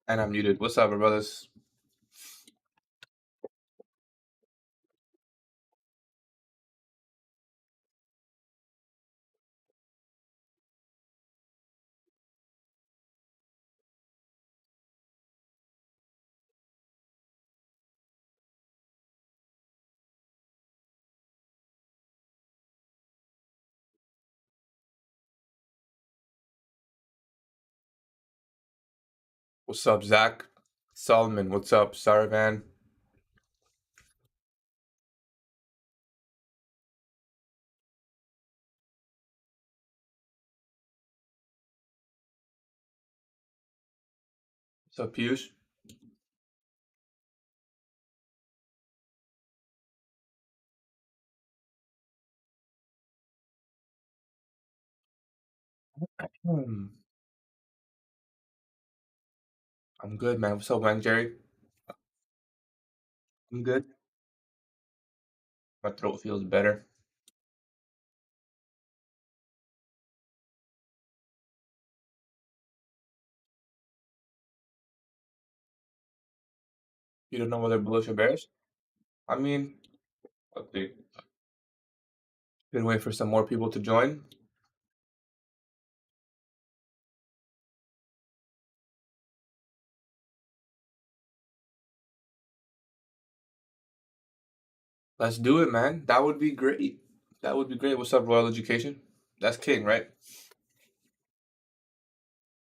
And I'm muted. What's up, my brothers? What's up, Zach? Solomon, what's up? Saravan. What's up, Piyush? Hmm. I'm good, man. What's up, man, Jerry? I'm good. My throat feels better. You don't know whether bullish or bearish? I mean, okay. Been waiting for some more people to join. Let's do it, man. That would be great. That would be great. What's up, Royal Education? That's King, right?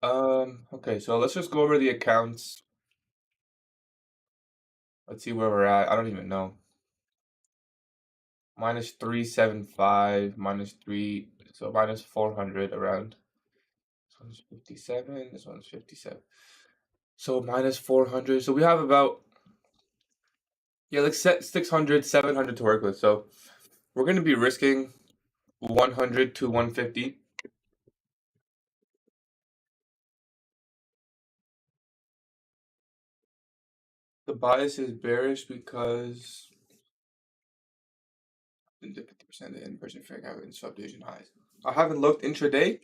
Okay, so let's just go over the accounts. Let's see where we're at. I don't even know. Minus 375, minus 3, so minus 400 around. This one's 57, this one's 57. So minus 400. So we have about, yeah, like 600, 700 to work with. So we're going to be risking 100 to 150. The bias is bearish because 50% of the in-person fair value and subdivision highs. I haven't looked intraday,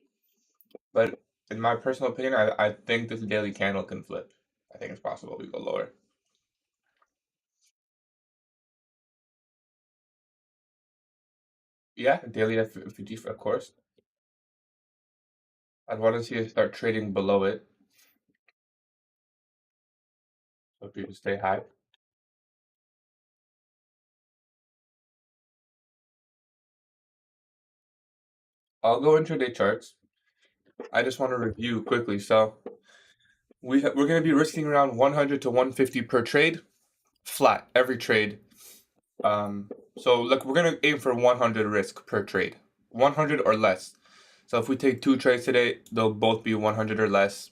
but in my personal opinion, I think this daily candle can flip. I think it's possible we go lower. Yeah, daily at 50, of course. I'd want to see it start trading below it. So if you can stay high. I'll go intraday charts. I just want to review quickly. So we're going to be risking around 100 to 150 per trade, flat every trade. So look, we're going to aim for 100 risk per trade, 100 or less. So if we take 2 trades today, they'll both be 100 or less.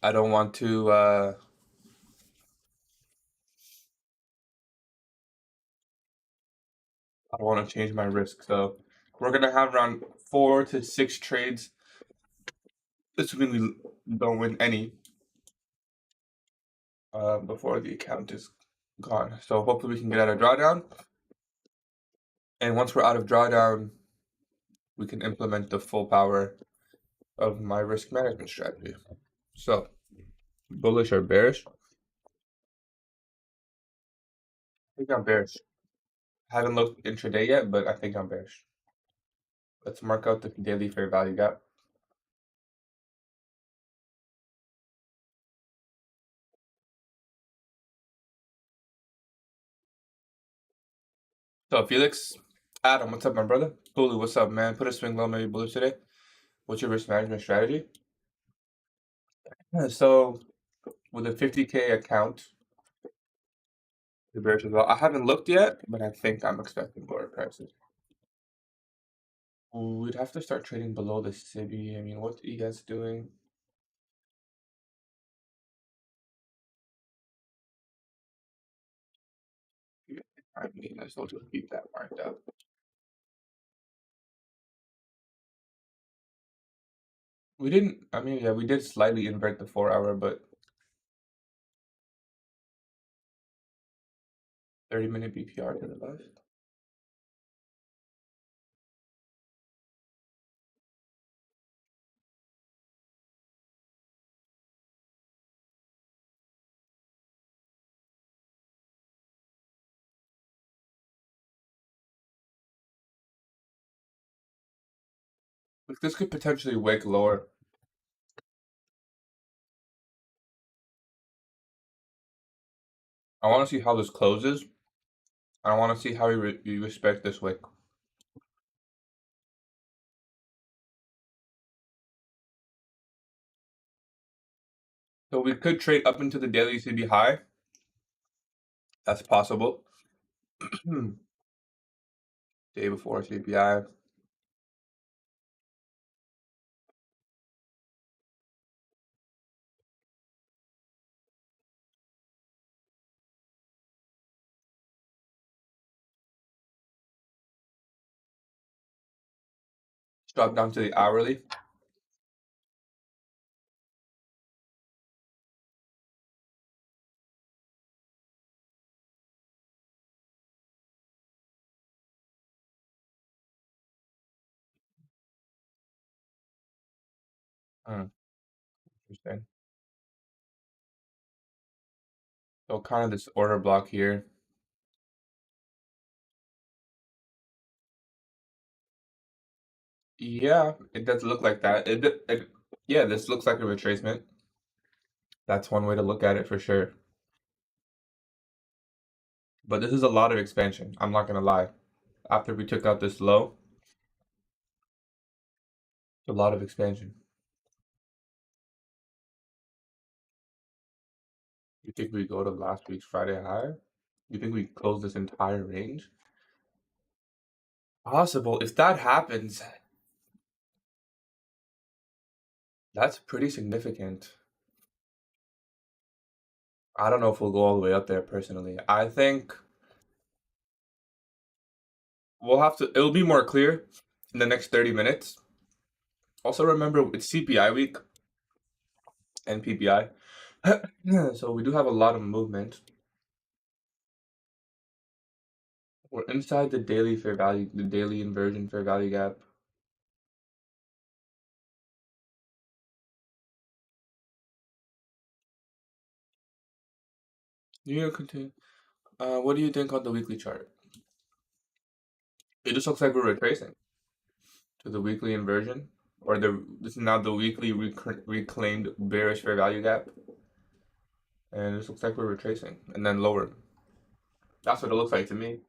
I don't want to. I don't want to change my risk. So we're going to have around 4 to 6 trades, assuming we don't win any. Before the account is gone. So hopefully we can get out of drawdown. And once we're out of drawdown, we can implement the full power of my risk management strategy. So, bullish or bearish? I think I'm bearish. I haven't looked intraday yet, but I think I'm bearish. Let's mark out the daily fair value gap. So, Felix, Adam, what's up, my brother? Hulu, what's up, man? Put a swing low, maybe bullish today. What's your risk management strategy? Yeah, so, with a 50K account, the bearish as well. I haven't looked yet, but I think I'm expecting lower prices. We'd have to start trading below the SIBI. I mean, what are you guys doing? I mean, I still just keep that marked up. We didn't, I mean, yeah, we did slightly invert the 4-hour, but 30-minute BPR to the left. Like this could potentially wick lower. I want to see how this closes. I want to see how we respect this wick. So we could trade up into the daily CB high. That's possible. Day before CPI. Drop down to the hourly. Hmm, interesting. So kind of this order block here. Yeah, it does look like that. Yeah, this looks like a retracement. That's one way to look at it for sure. But this is a lot of expansion. I'm not gonna lie. After we took out this low, it's a lot of expansion. You think we go to last week's Friday high? You think we close this entire range? Possible. If that happens, that's pretty significant. I don't know if we'll go all the way up there personally. I think we'll have to, it'll be more clear in the next 30 minutes. Also, remember it's CPI week and PPI. So we do have a lot of movement. We're inside the daily fair value, the daily inversion fair value gap. You continue. What do you think on the weekly chart? It just looks like we're retracing to the weekly inversion, or this is now the weekly reclaimed bearish fair value gap, and this looks like we're retracing and then lower. That's what it looks like to me.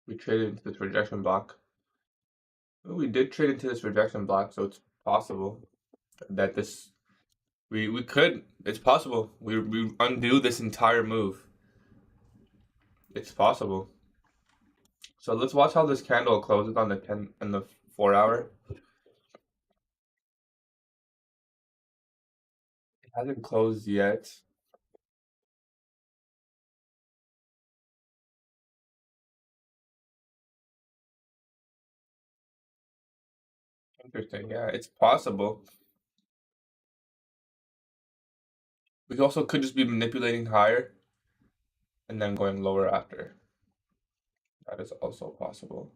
We traded into this rejection block. Well, we did trade into this rejection block, so it's possible that we could. It's possible we undo this entire move. It's possible. So let's watch how this candle closes on the 10 and the 4 hour. It hasn't closed yet. Interesting. Yeah, it's possible. We also could just be manipulating higher and then going lower after. That is also possible.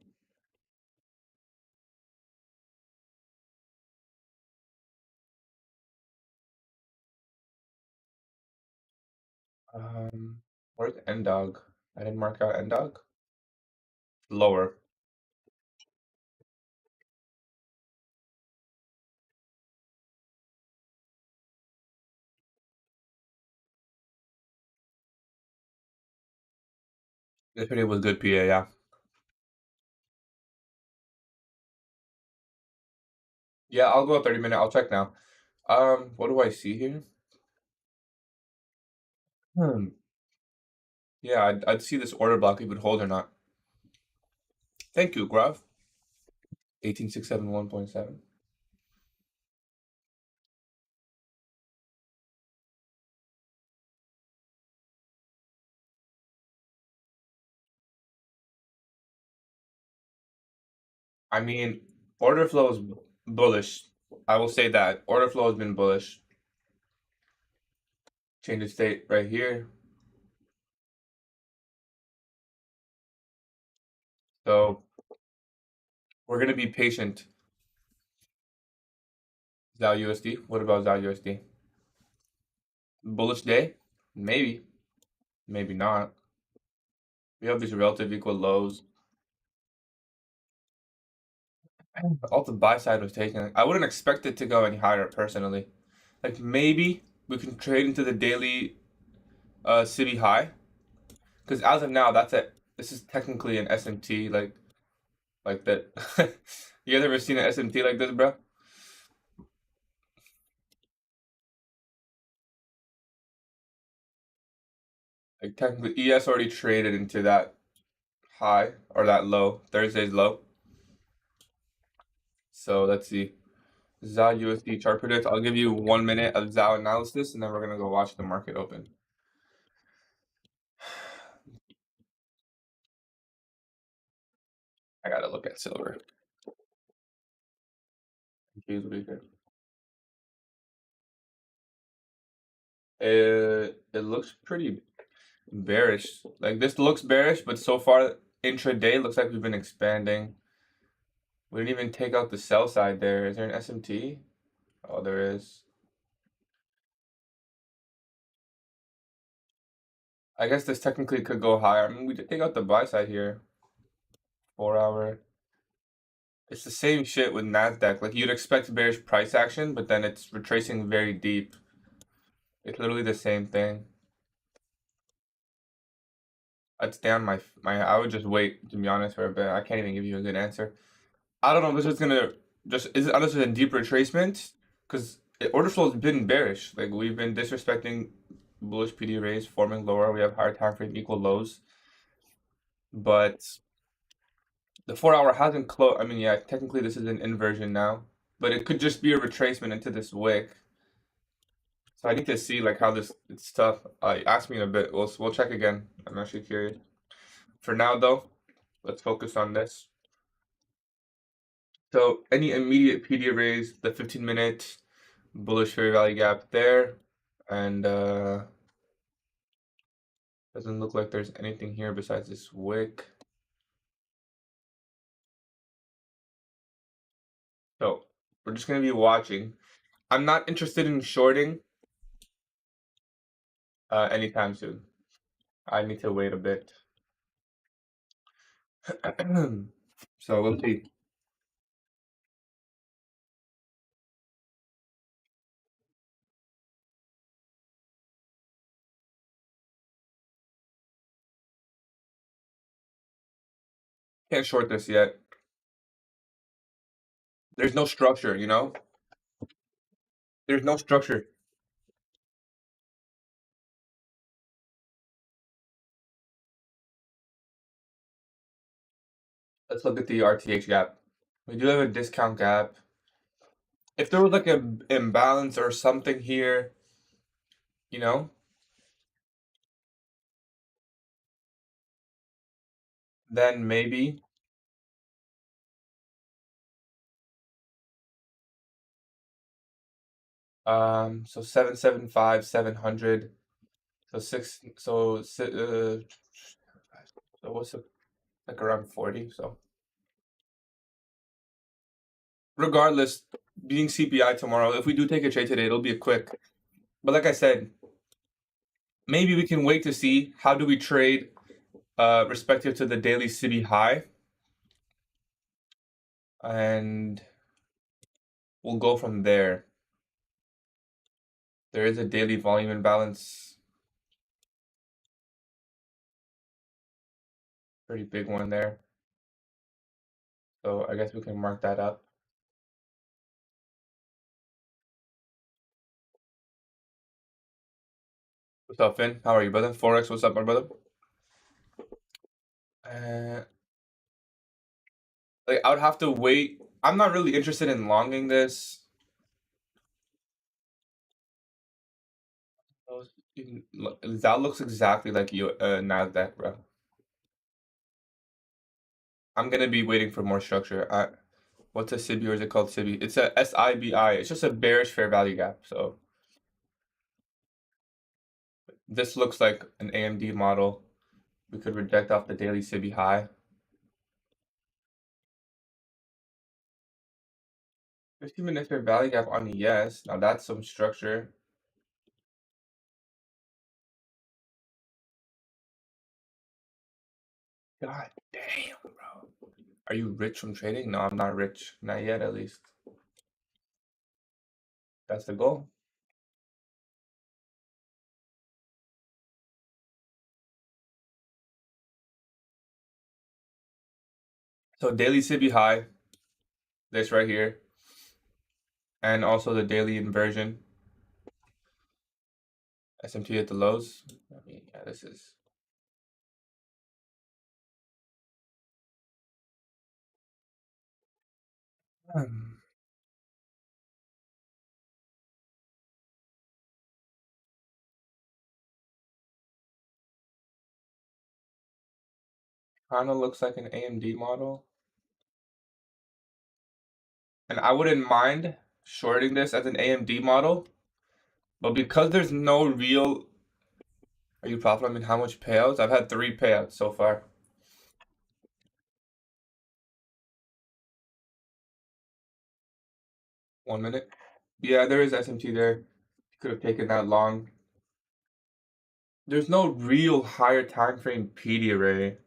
Where's N dog? I didn't mark out N dog. Lower. This video was good, PA. Yeah. Yeah, I'll go a 30-minute. I'll check now. What do I see here? Hmm. Yeah, I'd see this order block if it would hold or not. Thank you, Grav. 18671.7. I mean, order flow is bullish. I will say that. Order flow has been bullish. Change the state right here. So we're gonna be patient. ZAL USD. What about ZAL USD? Bullish day? Maybe. Maybe not. We have these relative equal lows. All the buy side was taken. I wouldn't expect it to go any higher personally. Like maybe we can trade into the daily city high because as of now that's it. This is technically an SMT like that. You guys ever seen an SMT like this, bro? Like technically ES already traded into that high or that low, Thursday's low. So let's see. ZAO USD chart predict. I'll give you 1 minute of ZAO analysis and then we're gonna go watch the market open. I gotta look at silver. Confused weaker. It looks pretty bearish. Like this looks bearish, but so far intraday looks like we've been expanding. We didn't even take out the sell side there. Is there an SMT? Oh, there is. I guess this technically could go higher. I mean, we did take out the buy side here. 4 hour. It's the same shit with NASDAQ. Like you'd expect bearish price action, but then it's retracing very deep. It's literally the same thing. I'd stay on my. I would just wait, to be honest, for a bit. I can't even give you a good answer. I don't know if this is gonna is it unless it's a deep retracement? Because order flow has been bearish. Like we've been disrespecting bullish PD raise, forming lower. We have higher time frame equal lows, but the 4 hour hasn't closed. I mean, yeah, technically this is an inversion now, but it could just be a retracement into this wick. So I need to see like how this. It's tough. Ask me in a bit. We'll check again. I'm actually curious. For now though, let's focus on this. So any immediate PD raise, the 15-minute bullish fair value gap there, and doesn't look like there's anything here besides this wick. So we're just gonna be watching. I'm not interested in shorting anytime soon. I need to wait a bit. So we'll see. Can't short this yet. There's no structure, you know? There's no structure. Let's look at the RTH gap. We do have a discount gap. If there was like an imbalance or something here, you know, then maybe. So 775, 700. So so what's it like around 40? So regardless, being CPI tomorrow, if we do take a trade today, it'll be a quick. But like I said, maybe we can wait to see how do we trade respective to the daily city high. And we'll go from there. There is a daily volume imbalance. Pretty big one there. So I guess we can mark that up. What's up, Finn? How are you, brother? Forex, what's up, my brother? Like I would have to wait. I'm not really interested in longing this. That looks exactly like you Nasdaq, bro. I'm gonna be waiting for more structure. What's a SIBI or is it called SIBI? It's a SIBI. It's just a bearish fair value gap. So this looks like an AMD model. We could reject off the daily SIBI high. 15-minute fair value gap on ES. Now that's some structure. God damn, bro. Are you rich from trading? No, I'm not rich. Not yet, at least. That's the goal. So daily Sibi high, this right here, and also the daily inversion, SMT at the lows. I mean, yeah, this is kind of looks like an AMD model. And I wouldn't mind shorting this as an AMD model, but because there's no real, are you profiting in how much payouts? I've had 3 payouts so far. 1 minute. Yeah, there is SMT there. Could have taken that long. There's no real higher time frame PD array.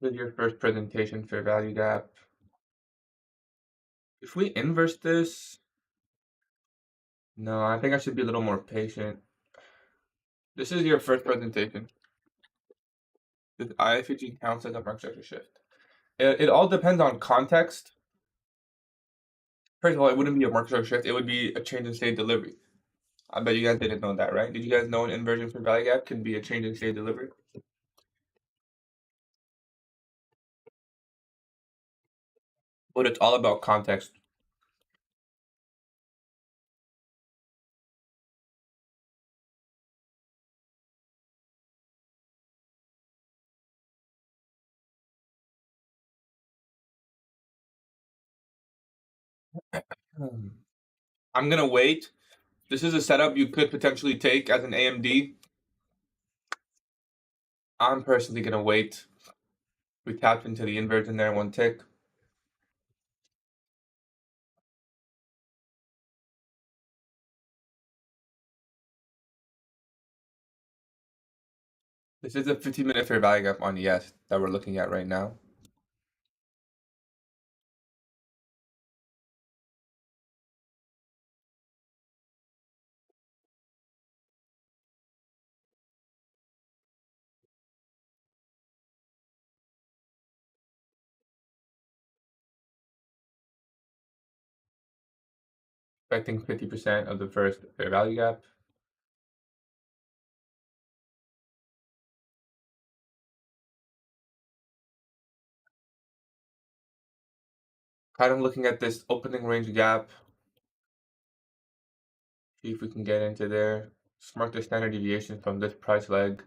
This is your first presentation, fair value gap. If we inverse this, no, I think I should be a little more patient. This is your first presentation. This IFG counts as a market structure shift. It all depends on context. First of all, it wouldn't be a market structure shift. It would be a change in state delivery. I bet you guys didn't know that, right? Did you guys know an inversion for value gap can be a change in state delivery? But it's all about context. Hmm. I'm gonna wait. This is a setup you could potentially take as an AMD. I'm personally gonna wait. We tapped into the inversion there 1 tick. This is a 15-minute fair value gap on yes that we're looking at right now. Expecting 50% of the first fair value gap. Kind of looking at this opening range gap. See if we can get into there. Mark the standard deviation from this price leg.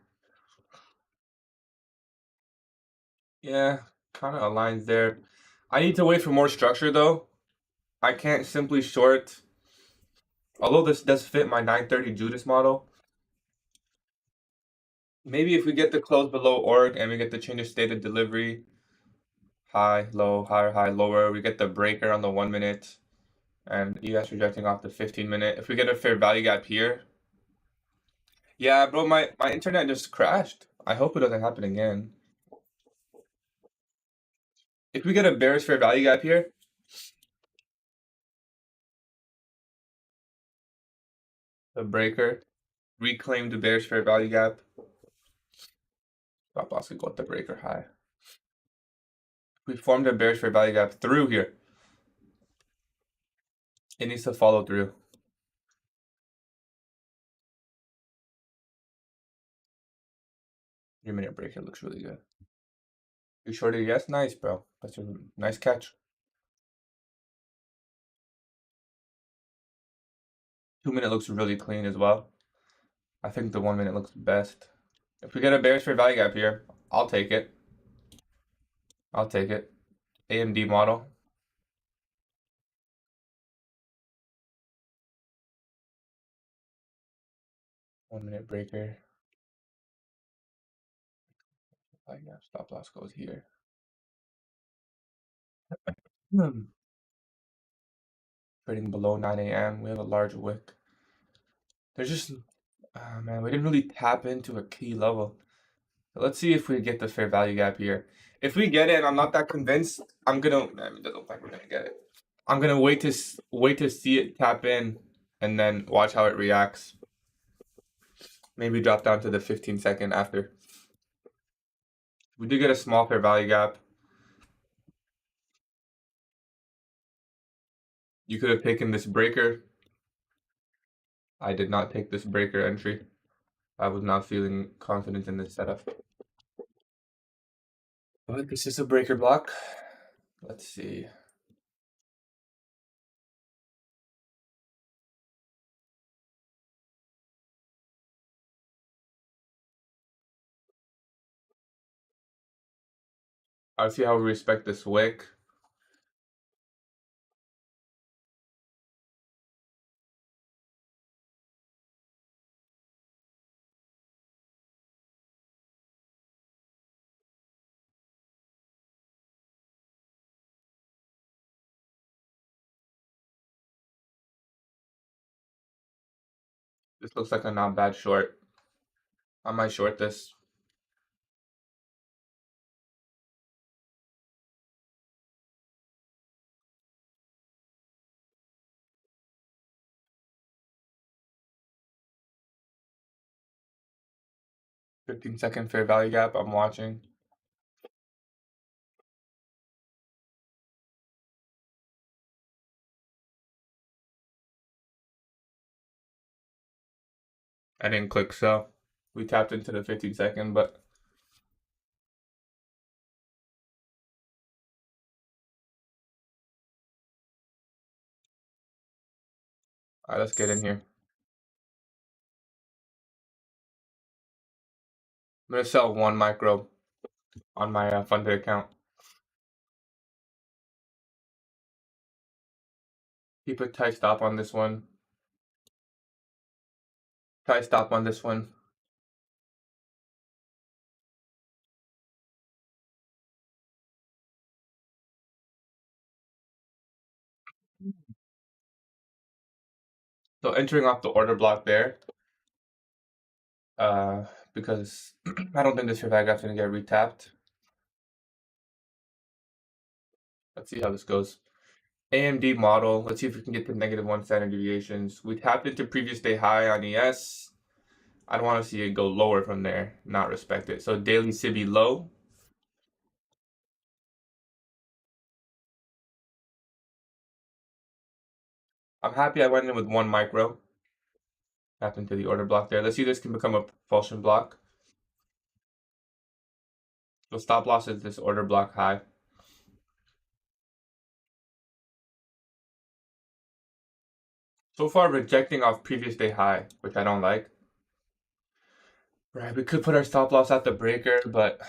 Yeah, kind of aligns there. I need to wait for more structure though. I can't simply short. Although this does fit my 930 Judas model. Maybe if we get the close below org and we get the change of state of delivery, high, low, higher, high, lower, we get the breaker on the 1 minute and ES rejecting off the 15-minute. If we get a fair value gap here. Yeah, bro, my internet just crashed. I hope it doesn't happen again. If we get a bearish fair value gap here, the breaker, reclaim the bearish fair value gap. Stop loss could go at the breaker high. We formed a bearish fair value gap through here. It needs to follow through. Your minute breaker looks really good. You shorted? Yes, nice, bro. That's a nice catch. 2 minute looks really clean as well. I think the 1 minute looks best. If we get a bearish fair value gap here, I'll take it. I'll take it. AMD model. 1 minute breaker. Stop loss goes here. trading below 9 a.m. We have a large wick. There's just, man, we didn't really tap into a key level. Let's see if we get the fair value gap here. If we get it, and I'm not that convinced, I mean, it doesn't look like we're gonna get it. I'm gonna wait to see it tap in, and then watch how it reacts. Maybe drop down to the 15-second after. We did get a small fair value gap. You could have taken this breaker. I did not take this breaker entry. I was not feeling confident in this setup. But this is a breaker block. Let's see. I'll see how we respect this wick. This looks like a not bad short. I might short this. $15 fair value gap. I'm watching. I didn't click sell. We tapped into the 15-second, but all right, let's get in here. I'm gonna sell 1 micro on my funded account. Keep a tight stop on this one. Tight stop on this one. So entering off the order block there, because I don't think this fair value gap's gonna get retapped. Let's see how this goes. AMD model. Let's see if we can get to -1 standard deviations. We tapped into previous day high on ES. I don't want to see it go lower from there. Not respect it. So daily SIBI low. I'm happy I went in with 1 micro. Tapped into the order block there. Let's see if this can become a propulsion block. So stop loss is this order block high. So far rejecting off previous day high, which I don't like. Right, we could put our stop loss at the breaker, but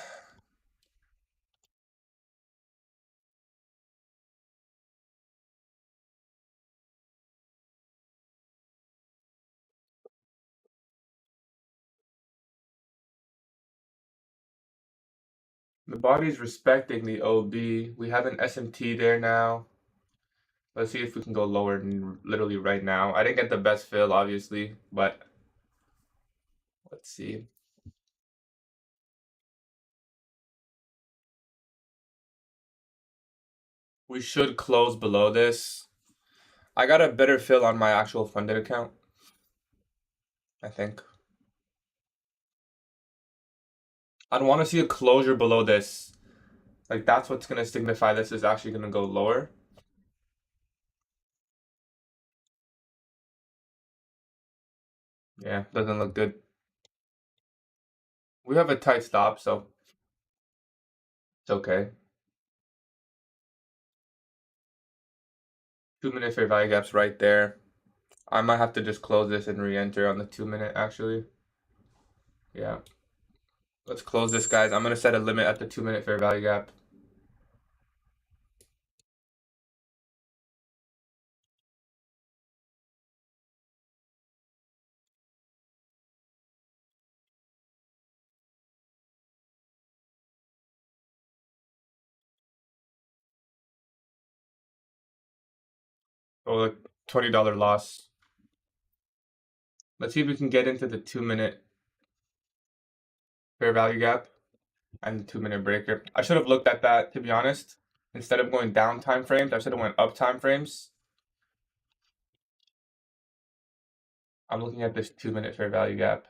the body's respecting the OB. We have an SMT there now. Let's see if we can go lower literally right now. I didn't get the best fill, obviously, but let's see. We should close below this. I got a better fill on my actual funded account, I think. I'd want to see a closure below this. Like, that's what's going to signify this is actually going to go lower. Yeah, doesn't look good. We have a tight stop, so it's okay. 2-minute fair value gap's right there. I might have to just close this and re-enter on the 2-minute, actually. Yeah. Let's close this, guys. I'm going to set a limit at the 2-minute fair value gap. So, look, $20 loss. Let's see if we can get into the 2-minute fair value gap and the 2-minute breaker. I should have looked at that, to be honest. Instead of going down time frames, I should have went up time frames. I'm looking at this 2-minute fair value gap.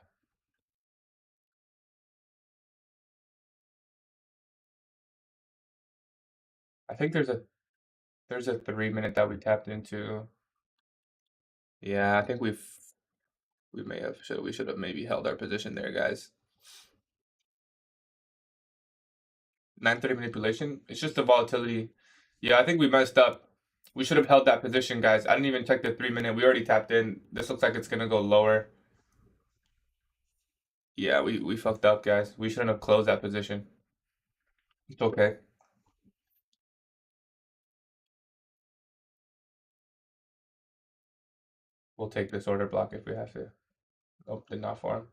I think there's a 3-minute that we tapped into. Yeah, I think we should have maybe held our position there, guys. 930 manipulation. It's just the volatility. Yeah, I think we messed up. We should have held that position, guys. I didn't even check the 3-minute. We already tapped in. This looks like it's gonna go lower. Yeah, we fucked up, guys. We shouldn't have closed that position. It's okay. We'll take this order block if we have to. Nope, did not form.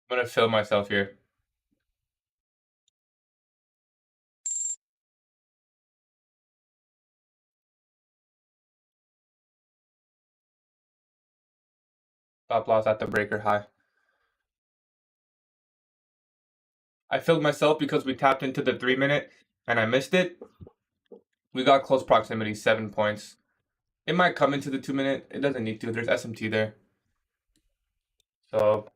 I'm gonna fill myself here. Stop loss at the breaker high. I filled myself because we tapped into the 3-minute and I missed it. We got close proximity, 7 points. It might come into the 2-minute. It doesn't need to. There's SMT there. So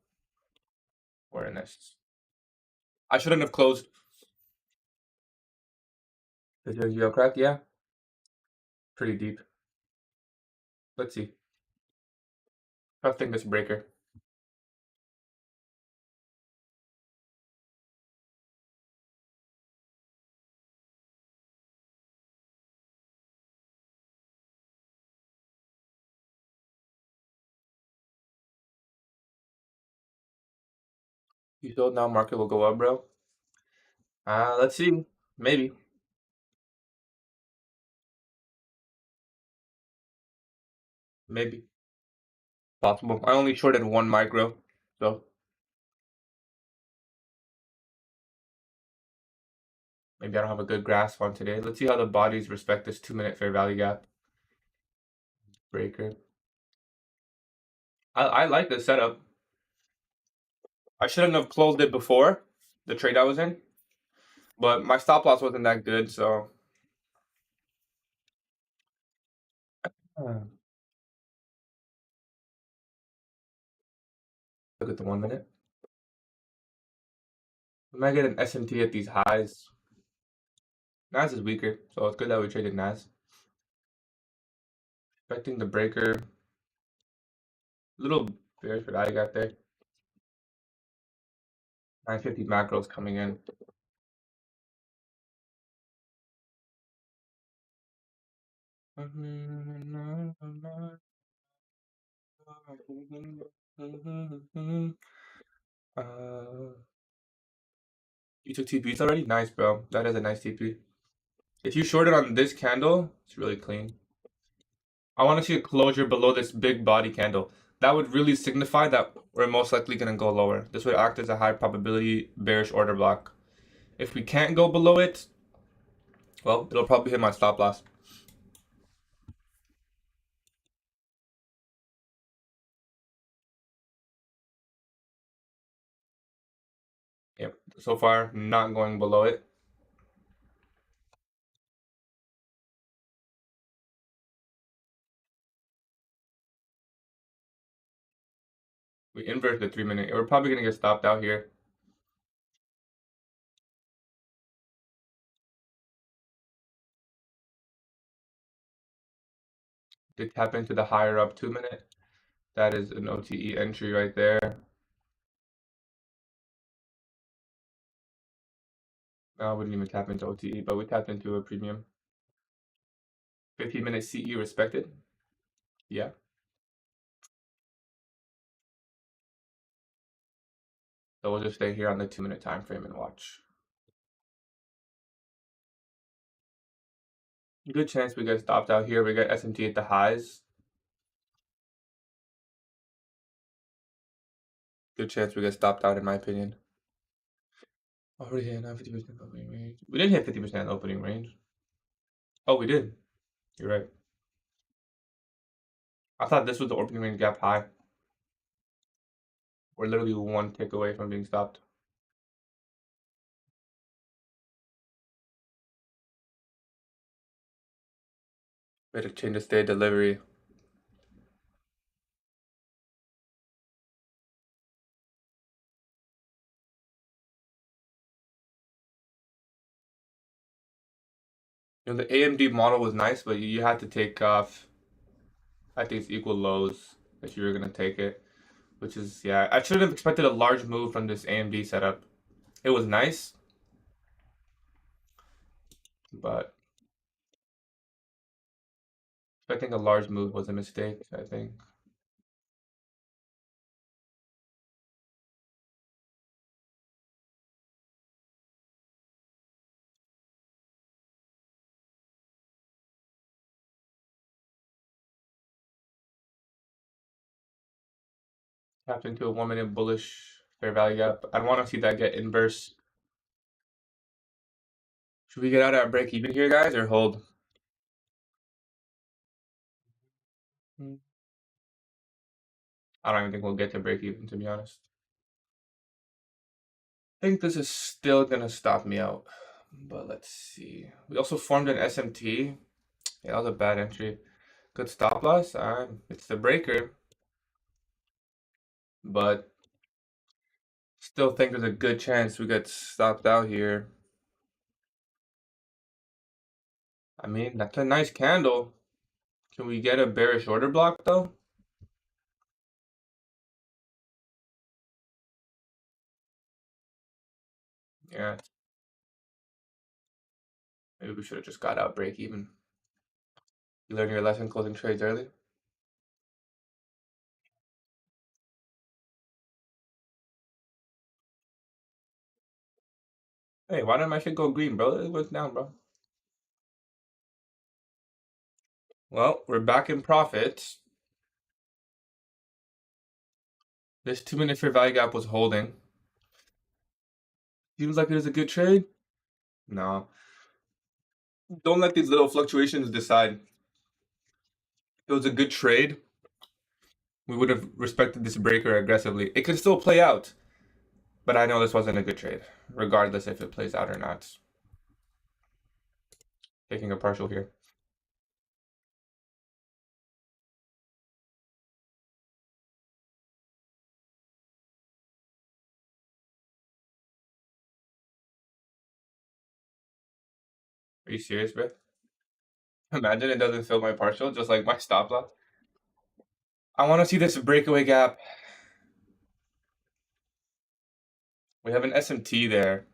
we're in this. I shouldn't have closed. Is your UL crack? Yeah. Pretty deep. Let's see. Trusting this breaker. You thought now market will go up, bro? Let's see. Maybe. Maybe. Possible. I only shorted 1 micro, so maybe I don't have a good grasp on today. Let's see how the bodies respect this 2-minute fair value gap. Breaker. I like this setup. I shouldn't have closed it before the trade I was in, but my stop loss wasn't that good, so. Look at the 1-minute. We might get an SMT at these highs. NAS is weaker, so it's good that we traded NAS. Expecting the breaker. Little bearish what I got there. 950 macros coming in. You took TPs already? Nice, bro. That is a nice TP. If you shorted on this candle, it's really clean. I want to see a closure below this big body candle. That would really signify that we're most likely going to go lower. This would act as a high probability bearish order block. If we can't go below it, well, it'll probably hit my stop loss. Yep. So far, not going below it. We inverted the 3-minute. We're probably going to get stopped out here. To tap into the higher up 2-minute. That is an OTE entry right there. I wouldn't even tap into OTE, but we tapped into a premium. 15-minute CE respected. Yeah. So we'll just stay here on the 2-minute time frame and watch. Good chance we get stopped out here. We get SMT at the highs. Good chance we get stopped out, in my opinion. Already hit 50% opening range. We didn't hit 50% opening range. Oh, we did. You're right. I thought this was the opening range gap high. We're literally one tick away from being stopped. We had to change the state delivery. You know, the AMD model was nice, but you had to take off, I think it's equal lows if you were going to take it. Which is, yeah, I shouldn't have expected a large move from this AMD setup. It was nice, but expecting a large move was a mistake, I think. Tapped into a 1-minute bullish fair value gap. I want to see that get inverse. Should we get out at break even here, guys, or hold? I don't even think we'll get to break even, to be honest. I think this is still gonna stop me out, but let's see. We also formed an SMT. Yeah, that was a bad entry. Good stop loss. It's the breaker, but still think there's a good chance we get stopped out here. I mean, that's a nice candle. Can we get a bearish order block though? Yeah. Maybe we should have just got out break even. You learn your lesson closing trades early. Hey, why didn't my shit go green, bro? It went down, bro. Well, we're back in profits. This 2-minute fair value gap was holding. Seems like it is a good trade. No. Don't let these little fluctuations decide. If it was a good trade, we would have respected this breaker aggressively. It could still play out, but I know this wasn't a good trade, regardless if it plays out or not. Taking a partial here. Are you serious, bro? Imagine it doesn't fill my partial, just like my stop loss. I want to see this breakaway gap. We have an SMT there.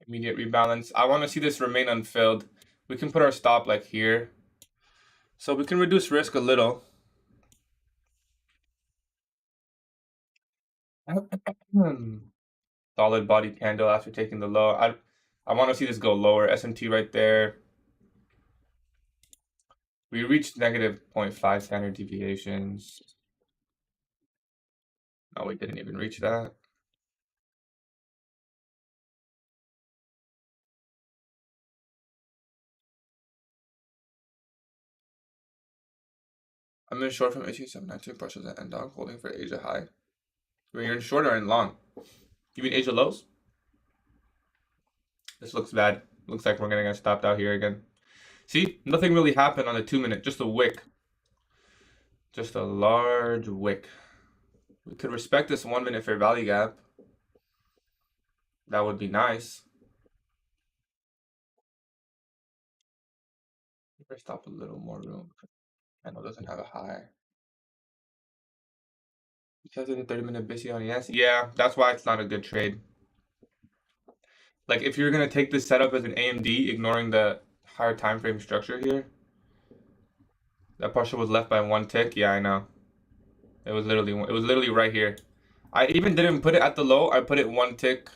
Immediate rebalance. I want to see this remain unfilled. We can put our stop like here. So we can reduce risk a little. Solid body candle after taking the low. I want to see this go lower. SMT right there. We reached negative 0.5 standard deviations. No, we didn't even reach that. I'm in short from 18792 partials at end dog, holding for Asia high. You're in short or in long? You mean Asia lows? This looks bad. Looks like we're gonna get stopped out here again. See, nothing really happened on the 2-minute, just a wick. Just a large wick. We could respect this 1-minute fair value gap. That would be nice. Let's stop a little more room. Candle doesn't have a high. Because of the 30-minute busy on yes. Yeah, that's why it's not a good trade. Like if you're gonna take this setup as an AMD, ignoring the higher time frame structure here. That partial was left by one tick. Yeah, I know. It was literally right here. I even didn't put it at the low. I put it one tick.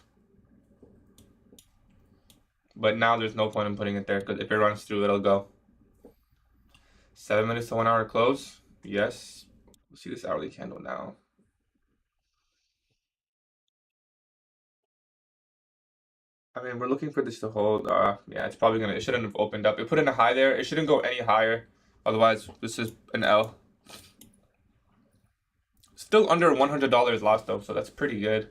But now there's no point in putting it there because if it runs through, it'll go. 7 minutes to 1 hour close. Yes. Let's see this hourly candle now. I mean, we're looking for this to hold. Yeah, it's probably gonna. It shouldn't have opened up. It put in a high there. It shouldn't go any higher. Otherwise, this is an L. Still under $100 lost though, so that's pretty good.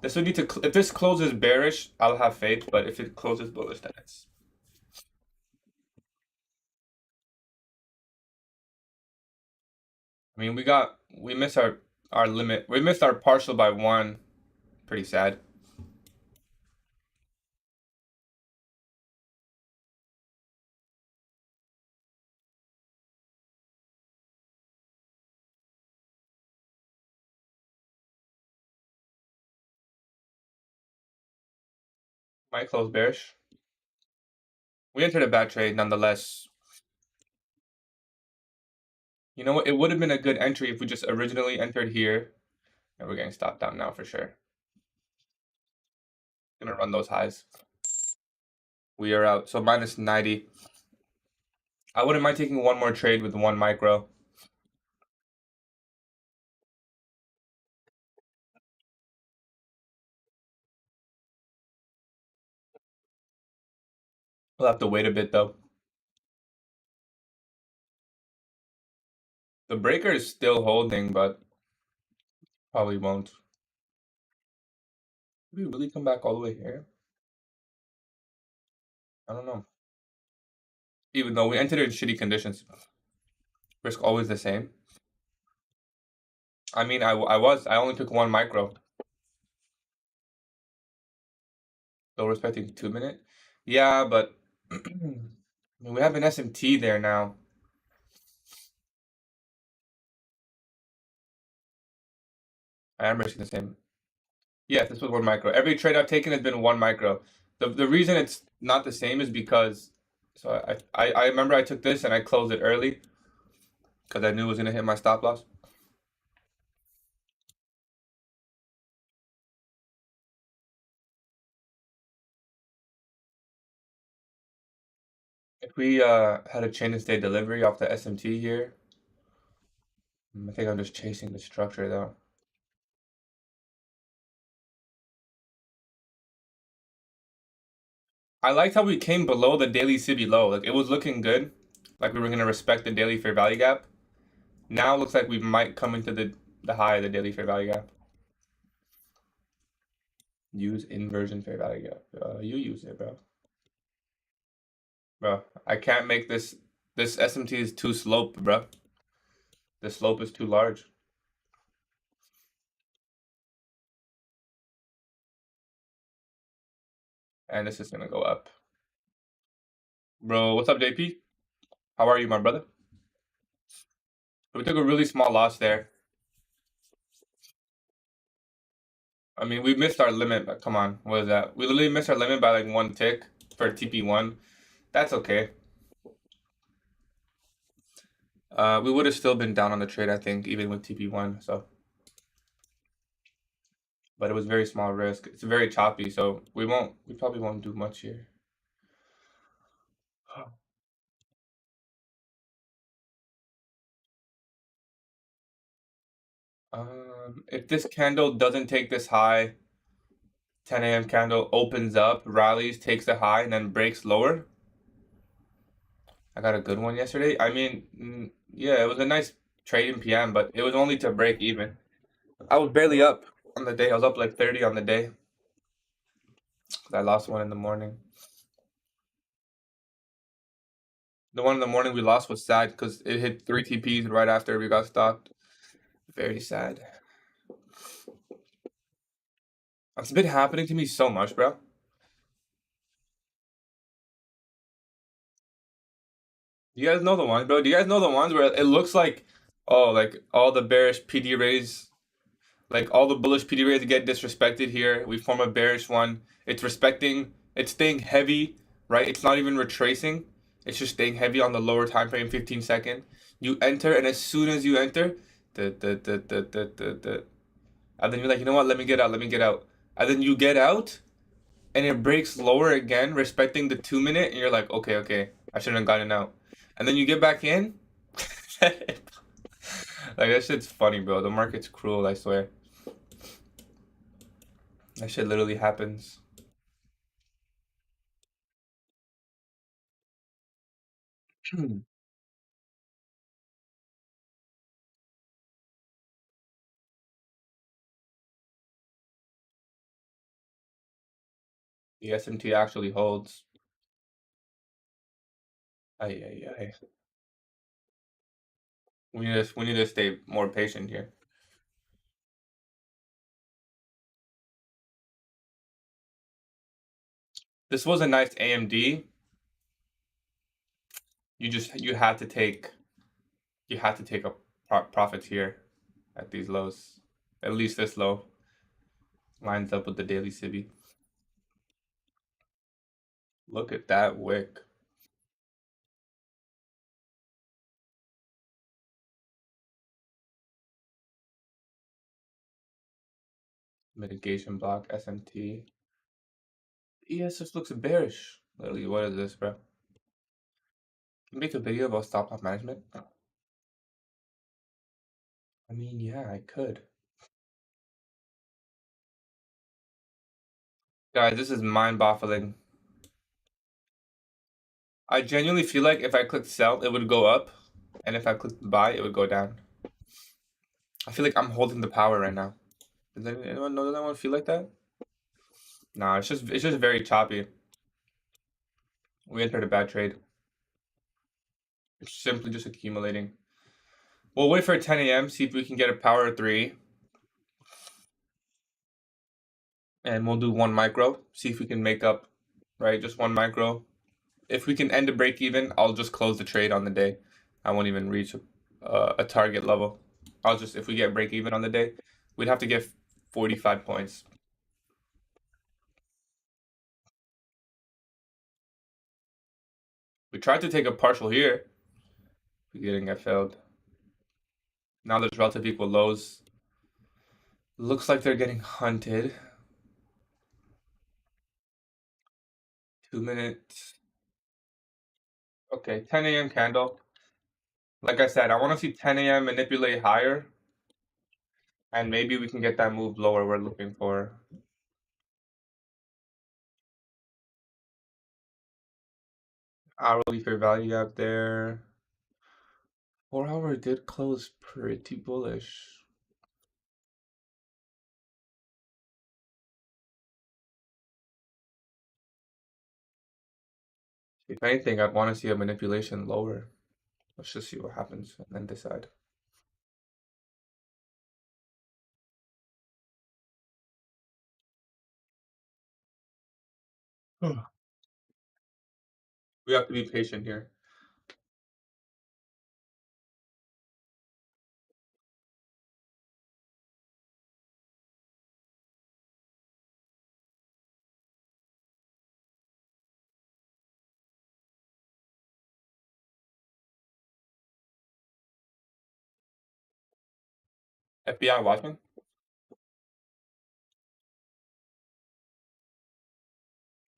This would need to. If this closes bearish, I'll have faith. But if it closes bullish, then it's. I mean, we missed our limit. We missed our partial by one. Pretty sad. Might close bearish. We entered a bad trade nonetheless. You know what? It would have been a good entry if we just originally entered here. And we're getting stopped out now for sure. Gonna run those highs. We are out. So minus 90. I wouldn't mind taking one more trade with one micro. We'll have to wait a bit though. The breaker is still holding, but probably won't. Did we really come back all the way here? I don't know. Even though we entered in shitty conditions. Risk always the same. I mean, I only took one micro. Still respecting 2 minute. Yeah, but I mean, we have an SMT there now. I am risking the same. Yes, this was one micro. Every trade I've taken has been one micro. The reason it's not the same is because I remember I took this and I closed it early because I knew it was gonna hit my stop loss. If we had a chain of state delivery off the SMT here, I think I'm just chasing the structure though. I liked how we came below the daily CB low. Like it was looking good. Like we were gonna respect the daily fair value gap. Now it looks like we might come into the high of the daily fair value gap. Use inversion fair value gap. You use it, bro. Bro, I can't make this. This SMT is too sloped, bro. The slope is too large. And this is gonna go up. Bro, what's up, JP? How are you, my brother? We took a really small loss there. I mean, we missed our limit, but come on, what is that? We literally missed our limit by like one tick for TP1. That's okay. We would have still been down on the trade, I think, even with TP1. So, but it was very small risk. It's very choppy, so we probably won't do much here. If this candle doesn't take this high, 10 a.m. candle opens up, rallies, takes the high, and then breaks lower. I got a good one yesterday. I mean, yeah, it was a nice trade in PM, but it was only to break even. I was barely up on the day. I was up like 30 on the day. I lost one in the morning. The one in the morning we lost was sad because it hit 3 TPs right after we got stopped. Very sad. It's been happening to me so much, bro. You guys know the ones, bro? Do you guys know the ones where it looks like, oh, like all the bearish PD rays, like all the bullish PD rays get disrespected here. We form a bearish one. It's respecting, it's staying heavy, right? It's not even retracing. It's just staying heavy on the lower time frame, 15 second. You enter, and as soon as you enter, the, and then you're like, you know what? Let me get out. And then you get out, and it breaks lower again, respecting the 2 minute, and you're like, okay, okay, I shouldn't have gotten out. And then you get back in. Like that shit's funny, bro. The market's cruel, I swear. That shit literally happens. The SMT actually holds. Ay, ay, ay. We need to stay more patient here. This was a nice AMD. You had to take a profit here at these lows. At least this low lines up with the daily CB. Look at that wick. Mitigation block, SMT. ES just looks bearish. Literally, what is this, bro? Can you make a video about stop loss management? I mean, yeah, I could. Guys, this is mind-boggling. I genuinely feel like if I clicked sell, it would go up, and if I clicked buy, it would go down. I feel like I'm holding the power right now. Does anyone feel like that? Nah, it's just very choppy. We entered a bad trade. It's simply just accumulating. We'll wait for 10 a.m. See if we can get a power of 3. And we'll do 1 micro. See if we can make up, right? Just 1 micro. If we can end a break even, I'll just close the trade on the day. I won't even reach a target level. If we get break even on the day, we'd have to get 45 points. We tried to take a partial here. We didn't get failed. Now there's relative equal lows. Looks like they're getting hunted. 2 minutes. Okay, 10 a.m. candle. Like I said, I want to see 10 a.m. manipulate higher. And maybe we can get that move lower we're looking for. Hourly fair value gap there. 4 hour did close pretty bullish. If anything, I'd want to see a manipulation lower. Let's just see what happens and then decide. We have to be patient here. FBI watching?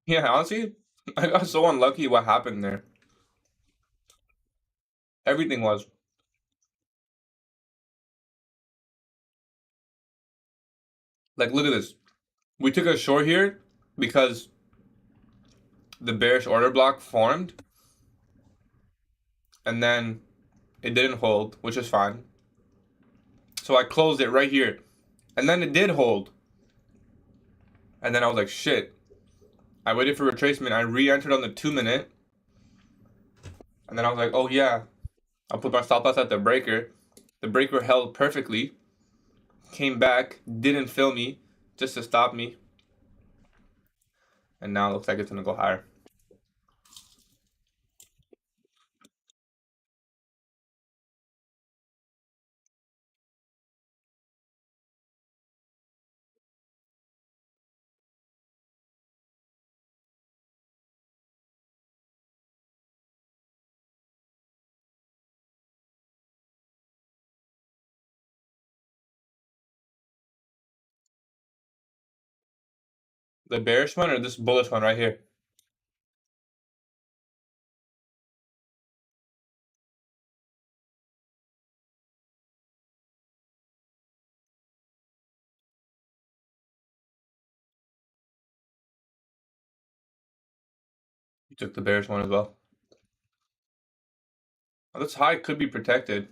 Yeah, honestly, I got so unlucky what happened there. Everything was. Like, look at this. We took a short here because the bearish order block formed, and then it didn't hold, which is fine. So I closed it right here, and then it did hold. And then I was like, shit. I waited for retracement. I re-entered on the 2 minute, and then I was like, oh yeah, I'll put my stop loss at the breaker. The breaker held perfectly, came back, didn't fill me, just to stop me. And now it looks like it's gonna go higher. The bearish one or this bullish one right here? You took the bearish one as well. Well, this high could be protected.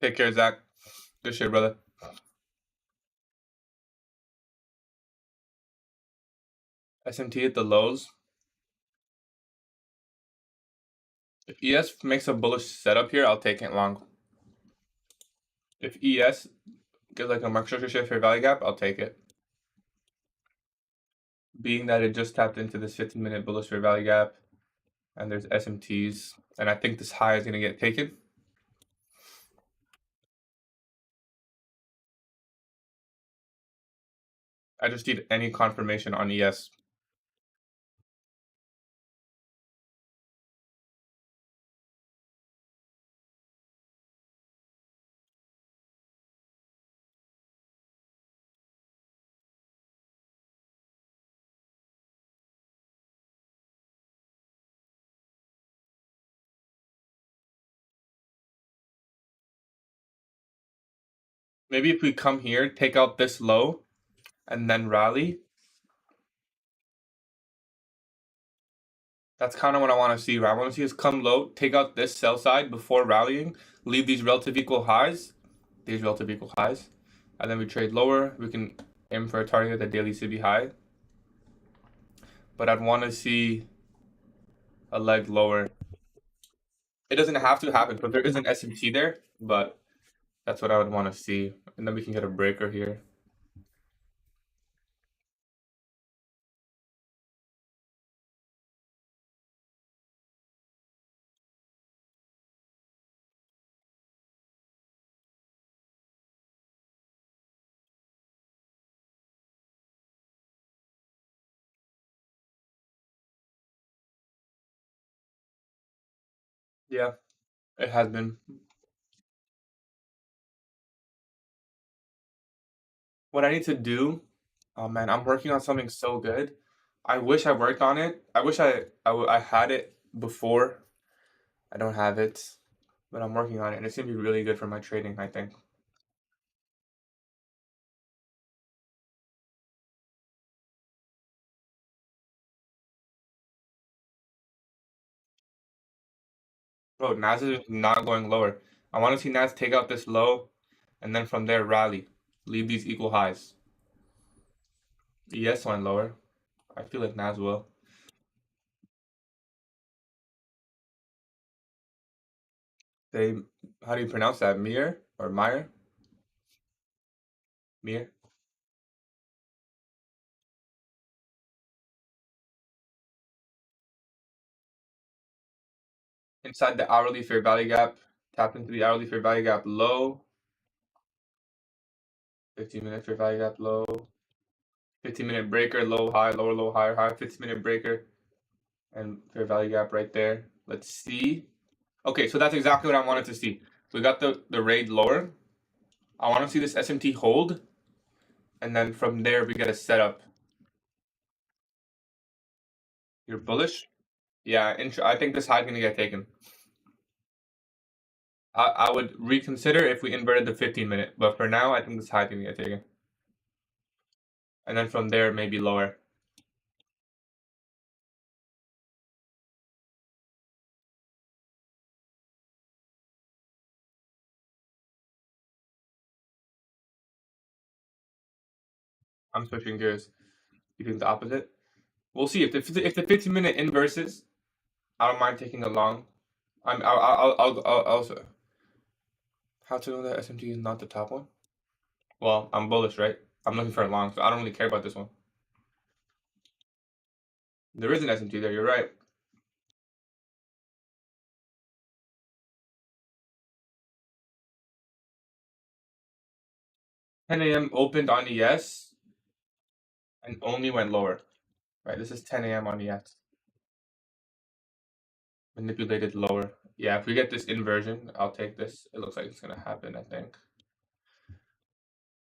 Take care, Zach. Good shit, brother. SMT at the lows. If ES makes a bullish setup here, I'll take it long. If ES gives like a market structure shift for value gap, I'll take it. Being that it just tapped into this 15-minute bullish fair value gap, and there's SMTs, and I think this high is going to get taken. I just need any confirmation on ES. Maybe if we come here, take out this low, and then rally. That's kind of what I want to see. What I want to see is come low, take out this sell side before rallying, leave these relative equal highs, and then we trade lower. We can aim for a target that daily should be high. But I'd want to see a leg lower. It doesn't have to happen, but there is an SMT there, but that's what I would want to see. And then we can get a breaker here. Yeah, it has been. What I need to do, oh man, I'm working on something so good. I wish I worked on it. I wish I had it before. I don't have it, but I'm working on it, and it's gonna be really good for my trading, I think. Bro, Nas is not going lower. I want to see Nas take out this low, and then from there rally. Leave these equal highs. ES went lower. I feel like Nas will. They, how do you pronounce that? Mir or Meyer? Mir. Inside the hourly fair value gap, tap into the hourly fair value gap low. 15-minute fair value gap low. 15-minute breaker, low, high, lower, low, higher, high. 15-minute breaker and fair value gap right there. Let's see. Okay, so that's exactly what I wanted to see. We got the raid lower. I want to see this SMT hold, and then from there we get a setup. You're bullish? Yeah, I think this high is gonna get taken. I would reconsider if we inverted the 15-minute, but for now I think this high is gonna get taken. And then from there maybe lower. I'm switching gears. You think the opposite? We'll see if the 15-minute inverses. I don't mind taking a long. I'll also. How to know that SMT is not the top one? Well, I'm bullish, right? I'm looking for a long, so I don't really care about this one. There is an SMT there. You're right. 10 a.m. opened on ES and only went lower. Right, this is 10 a.m. on ES. Manipulated lower. Yeah, if we get this inversion, I'll take this. It looks like it's gonna happen, I think.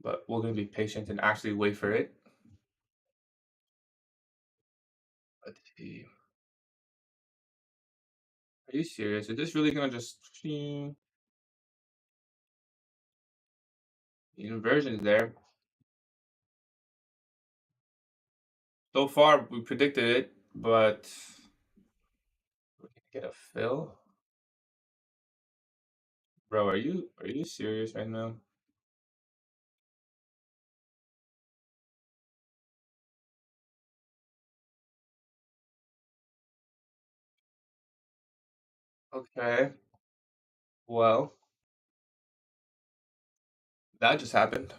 But we're gonna be patient and actually wait for it. Let's see. Are you serious? Is this really gonna just the inversion's there? So far, we predicted it, but we're gonna get a fill. Bro, are you serious right now? Okay. Well, that just happened.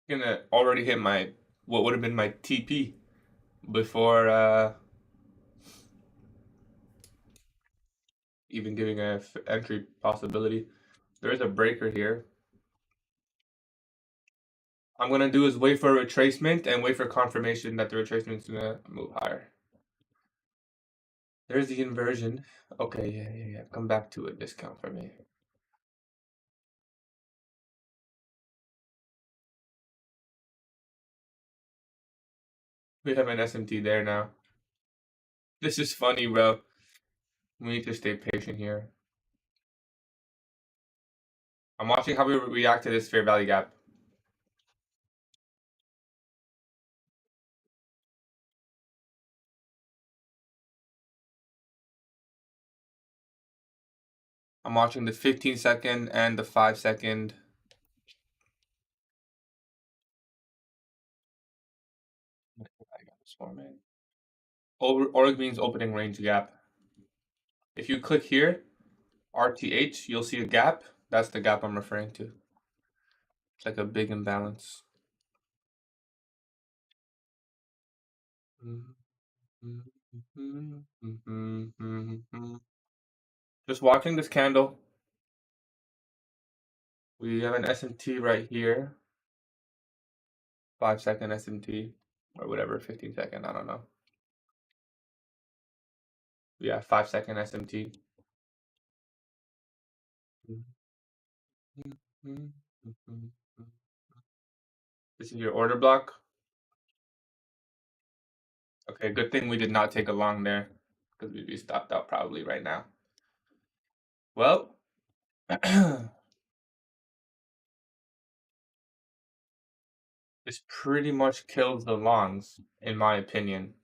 Gonna already hit my what would have been my TP before even giving a entry possibility. There is a breaker here. I'm gonna do is wait for a retracement and wait for confirmation that the retracement's gonna move higher. There's the inversion. Okay, yeah. Come back to a discount for me. We have an SMT there now. This is funny, bro. We need to stay patient here. I'm watching how we react to this fair value gap. I'm watching the 15-second and the 5-second. I got this format. Org means opening range gap. If you click here, RTH, you'll see a gap. That's the gap I'm referring to. It's like a big imbalance. Just watching this candle. We have an SMT right here. 5-second SMT or whatever, 15-second, I don't know. Yeah, 5-second SMT. This is your order block. Okay, good thing we did not take a long there because we'd be stopped out probably right now. Well, this pretty much kills the longs, in my opinion.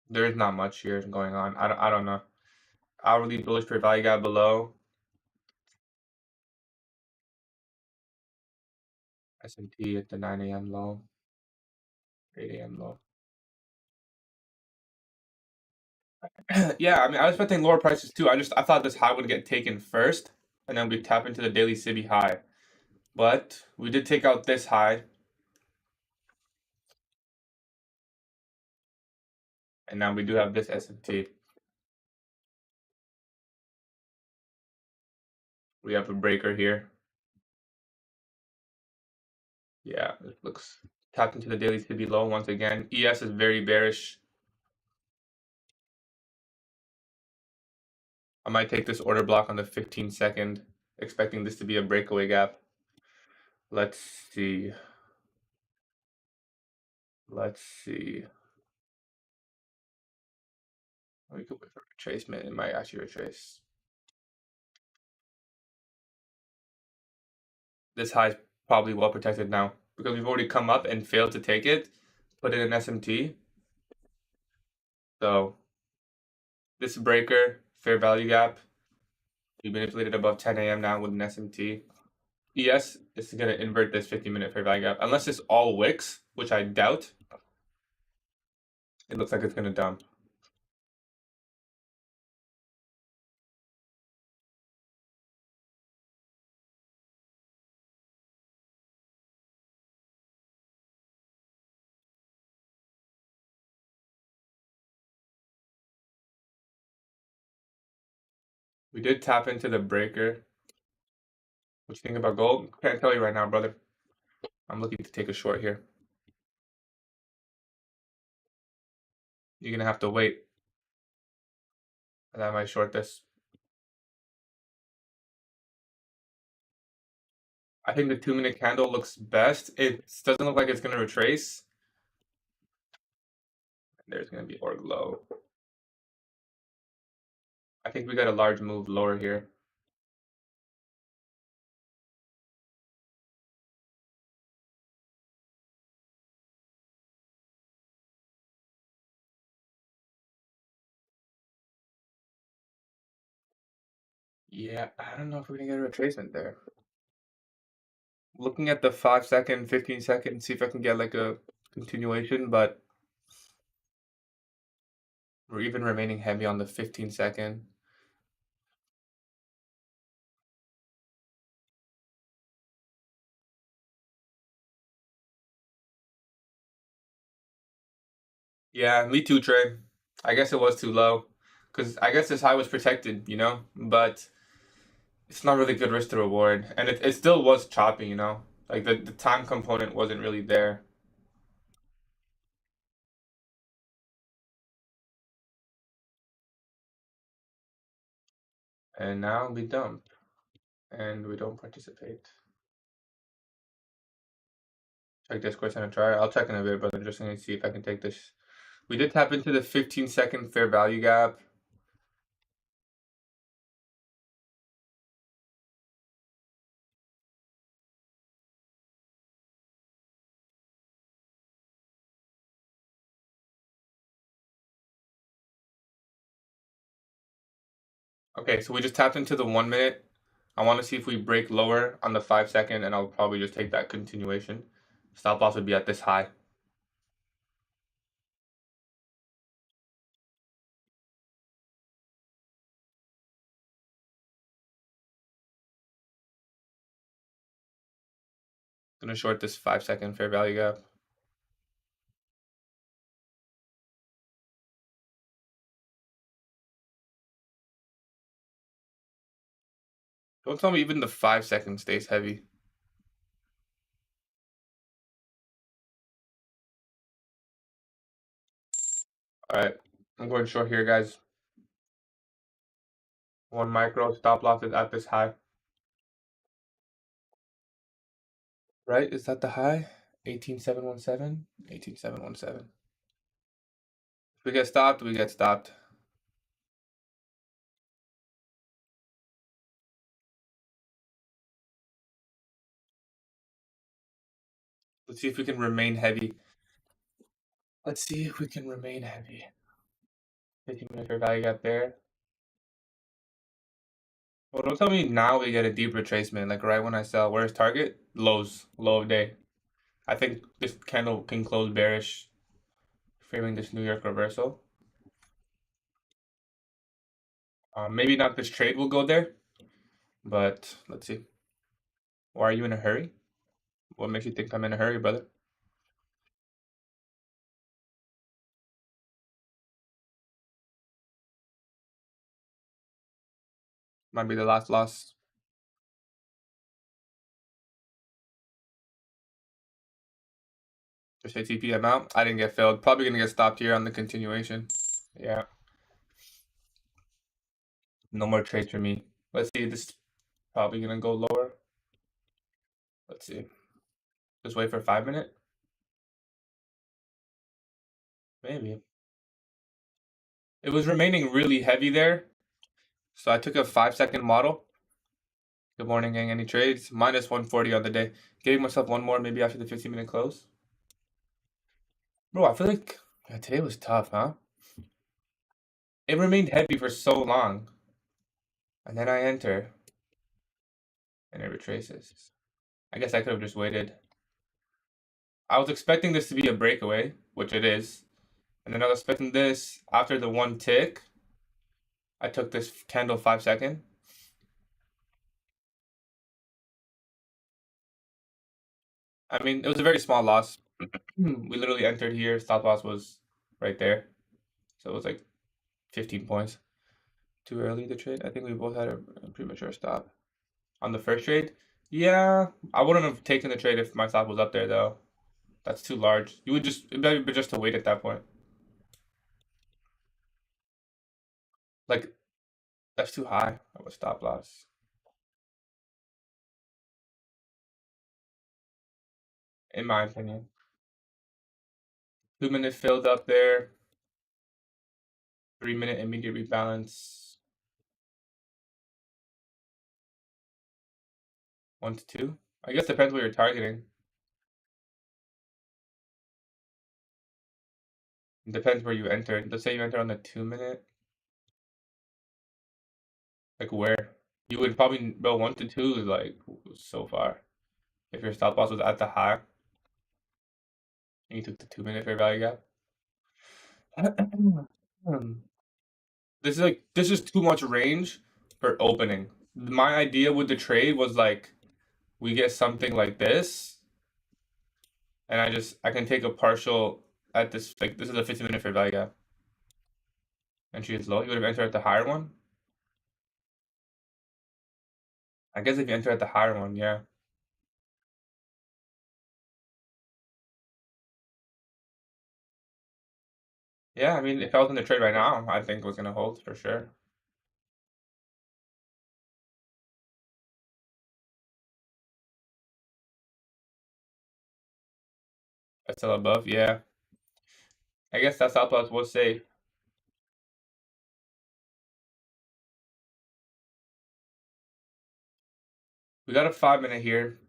There is not much here going on. I don't know. Hourly bullish per value gap below. S&P at the 9 a.m. low, 8 a.m. low. Yeah, I mean, I was expecting lower prices too. I thought this high would get taken first, and then we tap into the daily CB high. But we did take out this high, and now we do have this S&T. We have a breaker here. Yeah, it looks tapped into the daily CB low once again. ES is very bearish. I might take this order block on the 15-second, expecting this to be a breakaway gap. Let's see. Let's see. We could wait for retracement. It might actually retrace. This high is probably well protected now because we've already come up and failed to take it, put it in SMT. So this breaker, fair value gap, we manipulated above 10 a.m. now with an SMT. ES is going to invert this 50-minute fair value gap. Unless it's all wicks, which I doubt, it looks like it's going to dump. We did tap into the breaker. What you think about gold? Can't tell you right now, brother. I'm looking to take a short here. You're going to have to wait. And I might short this. I think the 2-minute candle looks best. It doesn't look like it's going to retrace. There's going to be org low. I think we got a large move lower here. Yeah, I don't know if we're going to get a retracement there. Looking at the 5-second, 15-second, see if I can get like a continuation, but we're even remaining heavy on the 15-second. Yeah, me too, Trey. I guess it was too low. Because I guess this high was protected, you know? But it's not really good risk to reward. And it still was choppy, you know? Like the time component wasn't really there. And now we dump. And we don't participate. Check this question and try. I'll check in a bit, but I'm just going to see if I can take this. We did tap into the 15-second fair value gap. Okay, so we just tapped into the 1 minute. I want to see if we break lower on the 5-second, and I'll probably just take that continuation. Stop loss would be at this high. Gonna short this 5-second fair value gap. Don't tell me even the 5-second stays heavy. All right, I'm going short here, guys. 1 micro, stop loss is at this high. Right, is that the high? 18717? 18717. If we get stopped, we get stopped. Let's see if we can remain heavy. Let's see if we can remain heavy. 15-minute fair value gap there. Well, don't tell me now we get a deep retracement, like right when I sell. Where's target? Lows, low of day. I think this candle can close bearish, framing this New York reversal. Maybe not this trade will go there, but let's see. Why are you in a hurry? What makes you think I'm in a hurry, brother? Might be the last loss. Just say TPM out. I didn't get filled. Probably gonna get stopped here on the continuation. Yeah. No more trades for me. Let's see. This is probably gonna go lower. Let's see. Just wait for 5 minute. Maybe. It was remaining really heavy there. So I took a 5-second model. Good morning, gang. Any trades? Minus 140 on the day. Gave myself one more maybe after the 15-minute close. Bro, I feel like today was tough, huh? It remained heavy for so long. And then I enter. And it retraces. I guess I could have just waited. I was expecting this to be a breakaway, which it is. And then I was expecting this after the one tick. I took this candle 5 second. I mean, it was a very small loss. We literally entered here. Stop loss was right there. So it was like 15 points. Too early to trade. I think we both had a premature stop. On the first trade? Yeah. I wouldn't have taken the trade if my stop was up there though. That's too large. You would just it'd be just to wait at that point. Like that's too high of a stop loss. In my opinion. 2 minute filled up there. 3 minute immediate rebalance. 1 to 2. I guess depends what you're targeting. It depends where you entered. Let's say you enter on the 2 minute. Like where? You would probably bro 1 to 2 is like so far. If your stop loss was at the high and you took the 2 minute fair value gap. Hmm. This is too much range for opening. My idea with the trade was like we get something like this, and I can take a partial at this like this is a 50-minute fair value gap. Entry is low. You would have entered at the higher one. I guess if you enter at the higher one, yeah. Yeah, I mean if I was in the trade right now, I think it was gonna hold for sure. That's still above, yeah. I guess that stop loss was safe. We got a 5 minute here.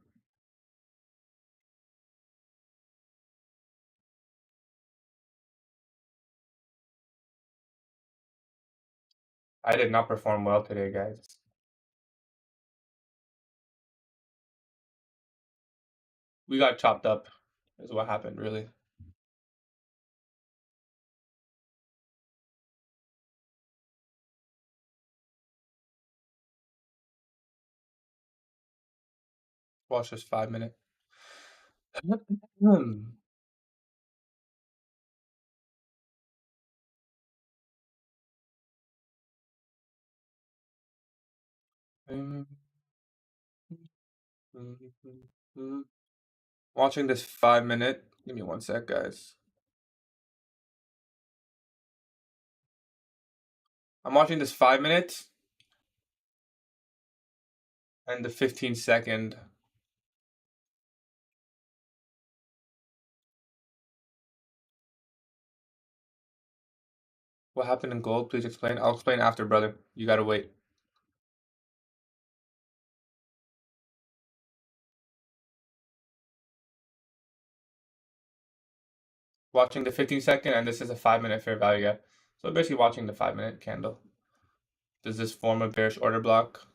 I did not perform well today, guys. We got chopped up, is what happened, really. Watch this 5 minute. Watching this 5 minute. Give me 1 sec, guys. I'm watching this 5 minute and the 15 second. What happened in gold? Please explain. I'll explain after, brother. You gotta wait. Watching the 15 second, and this is a 5 minute fair value gap. So basically watching the 5 minute candle. Does this form a bearish order block?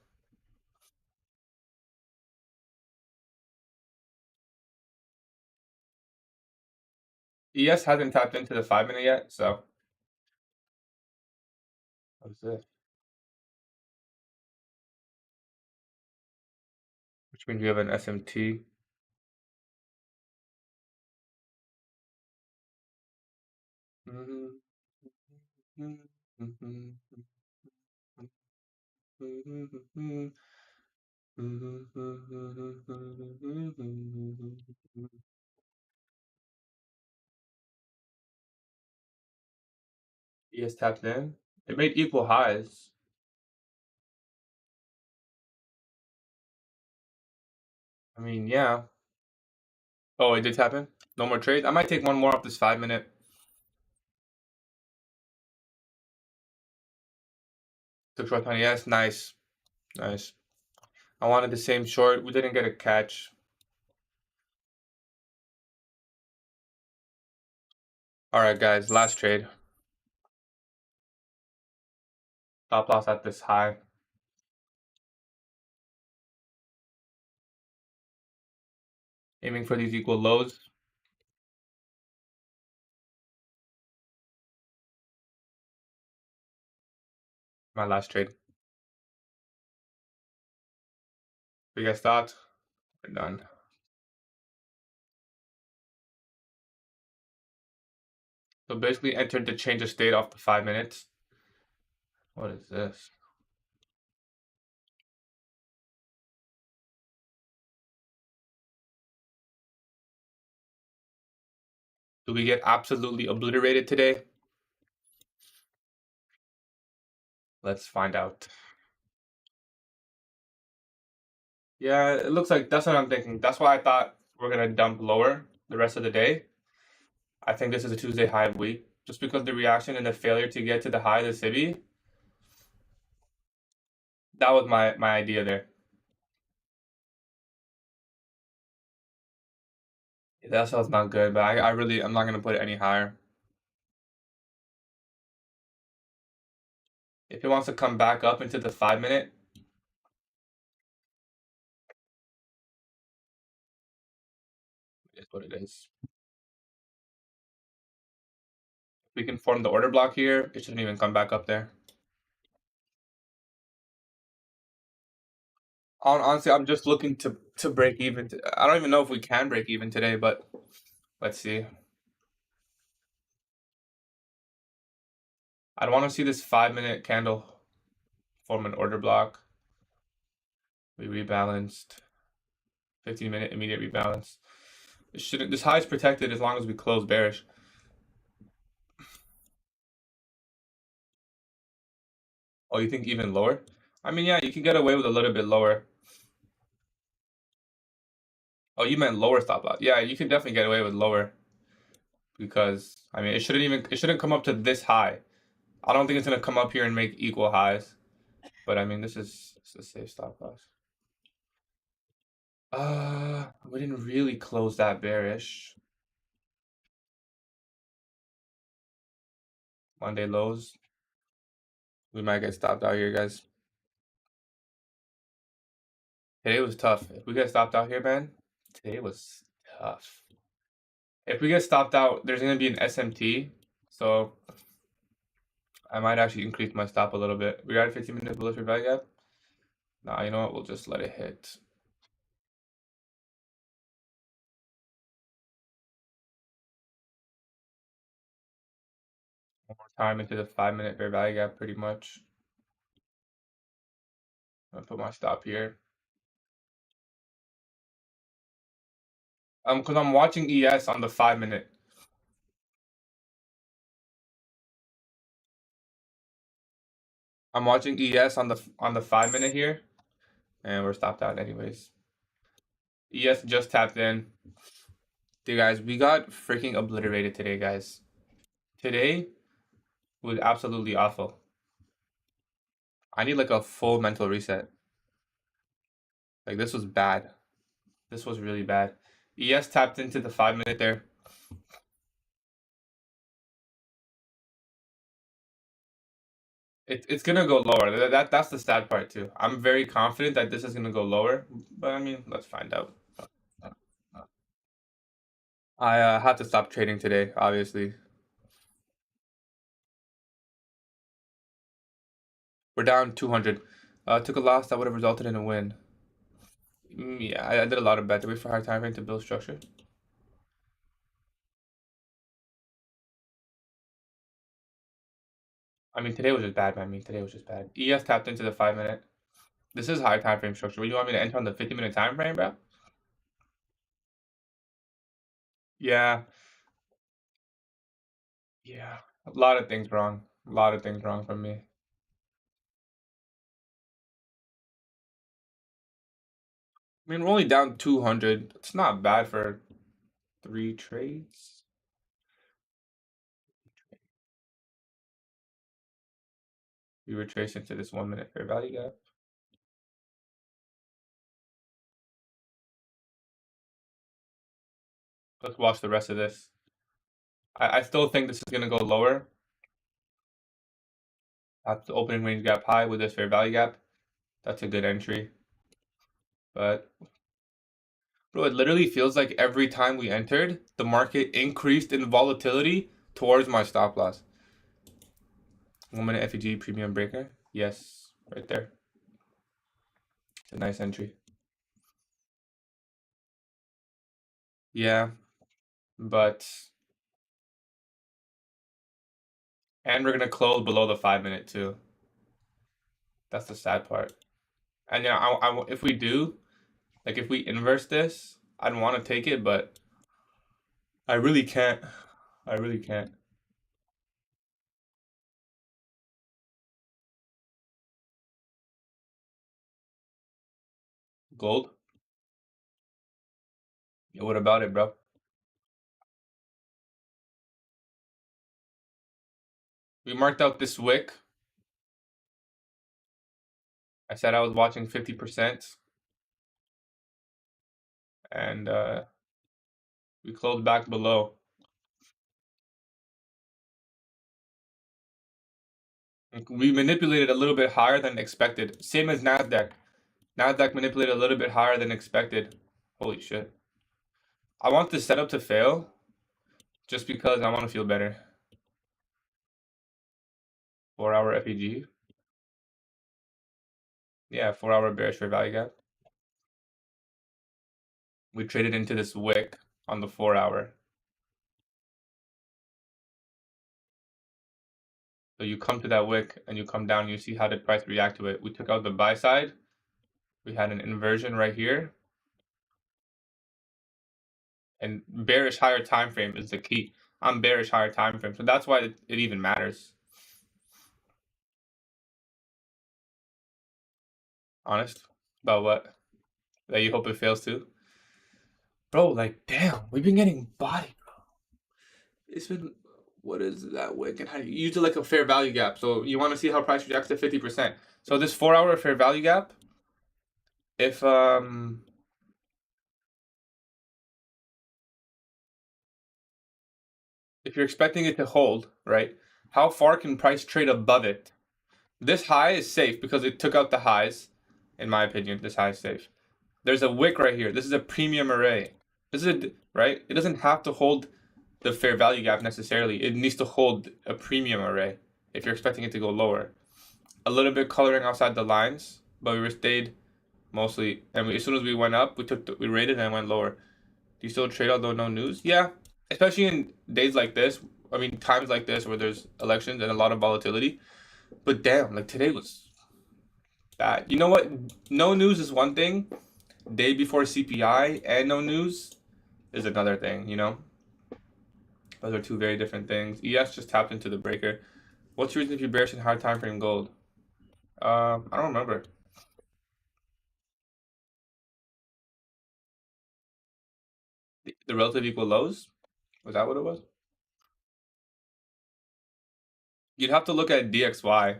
ES hasn't tapped into the 5 minute yet, so what's this? Which means we have an SMT. ES tapped in. It made equal highs. I mean, yeah. Oh, it did tap in? No more trades? I might take one more off this 5 minute. Took short 20. Yes, nice. Nice. I wanted the same short. We didn't get a catch. Alright, guys. Last trade. Stop loss at this high. Aiming for these equal lows. My last trade. We guys thought? We're done. So basically entered to change of state off the 5 minutes. What is this? Do we get absolutely obliterated today? Let's find out. Yeah, it looks like that's what I'm thinking. That's why I thought we're gonna dump lower the rest of the day. I think this is a Tuesday high of week. Just because the reaction and the failure to get to the high of the city. That was my idea there. That sounds not good, but I'm not gonna put it any higher. If it wants to come back up into the 5 minute, it's what it is. If we can form the order block here, it shouldn't even come back up there. Honestly, I'm just looking to break even. I don't even know if we can break even today, but let's see. I don't want to see this 5 minute candle form an order block. We rebalanced. 15-minute immediate rebalance. This high is protected as long as we close bearish. Oh, you think even lower? I mean, yeah, you can get away with a little bit lower. Oh, you meant lower stop loss. Yeah, you can definitely get away with lower. Because I mean, it shouldn't come up to this high. I don't think it's gonna come up here and make equal highs. But I mean, this is a safe stop loss. We didn't really close that bearish. Monday lows. We might get stopped out here, guys. Today was tough. If we get stopped out here, man, today was tough. If we get stopped out, there's gonna be an SMT, so I might actually increase my stop a little bit. We got a 15-minute bullish value gap. Nah, you know what? We'll just let it hit. One more time into the 5-minute fair value gap, pretty much. I'm gonna put my stop here. Because I'm watching ES on the 5-minute. I'm watching ES on the 5-minute here, and we're stopped out anyways. ES just tapped in. Dude, guys, we got freaking obliterated today, guys. Today was absolutely awful. I need like a full mental reset. Like this was bad. This was really bad. ES tapped into the 5-minute there. It's gonna go lower. That's the sad part too. I'm very confident that this is gonna go lower, but I mean, let's find out. I had to stop trading today, obviously. We're down 200. Took a loss that would have resulted in a win. Yeah, I did a lot of bets. Wait for higher time frame to build structure. I mean, today was just bad, man. I mean, today was just bad. ES tapped into the 5-minute. This is high time frame structure. What, you want me to enter on the 50-minute time frame, bro? Yeah. Yeah. A lot of things wrong. A lot of things wrong from me. I mean, we're only down 200. It's not bad for 3 trades. We retrace into this 1-minute fair value gap. Let's watch the rest of this. I still think this is going to go lower. At the opening range gap high with this fair value gap. That's a good entry. But Bro, it literally feels like every time we entered, the market increased in volatility towards my stop loss. 1 minute FEG premium breaker. Yes, right there. It's a nice entry. Yeah, but and we're gonna close below the 5 minute too. That's the sad part. And yeah, if we do, like if we inverse this, I'd want to take it, but I really can't. I really can't. Gold? Yeah, what about it, bro? We marked out this wick. I said I was watching 50%, and we closed back below. We manipulated a little bit higher than expected. Same as NASDAQ. NASDAQ manipulated a little bit higher than expected. Holy shit. I want this setup to fail just because I want to feel better. 4-hour FEG. Yeah, 4-hour bearish fair value gap. We traded into this wick on the 4-hour. So you come to that wick and you come down and you see how the price react to it. We took out the buy side. We had an inversion right here. And bearish higher time frame is the key. I'm bearish higher time frame. So that's why it even matters. Honest? About what? That you hope it fails too? Bro, like, damn, we've been getting bodied, bro. It's been, what is that wick? And how you use it like a fair value gap. So you want to see how price reacts to 50%. So this 4-hour fair value gap, if you're expecting it to hold, right? How far can price trade above it? This high is safe because it took out the highs. In my opinion, this high is safe. There's a wick right here. This is a premium array. This is a, right? It doesn't have to hold the fair value gap necessarily. It needs to hold a premium array if you're expecting it to go lower. A little bit coloring outside the lines, but we were stayed mostly. And as soon as we went up, we rated and went lower. Do you still trade although no news? Yeah, especially in days like this. I mean, times like this where there's elections and a lot of volatility. But damn, like today was bad. You know what? No news is one thing. Day before CPI and no news is another thing, you know? Those are two very different things. ES just tapped into the breaker. What's your reason to be bearish in high time frame gold? I don't remember. The relative equal lows? Was that what it was? You'd have to look at DXY.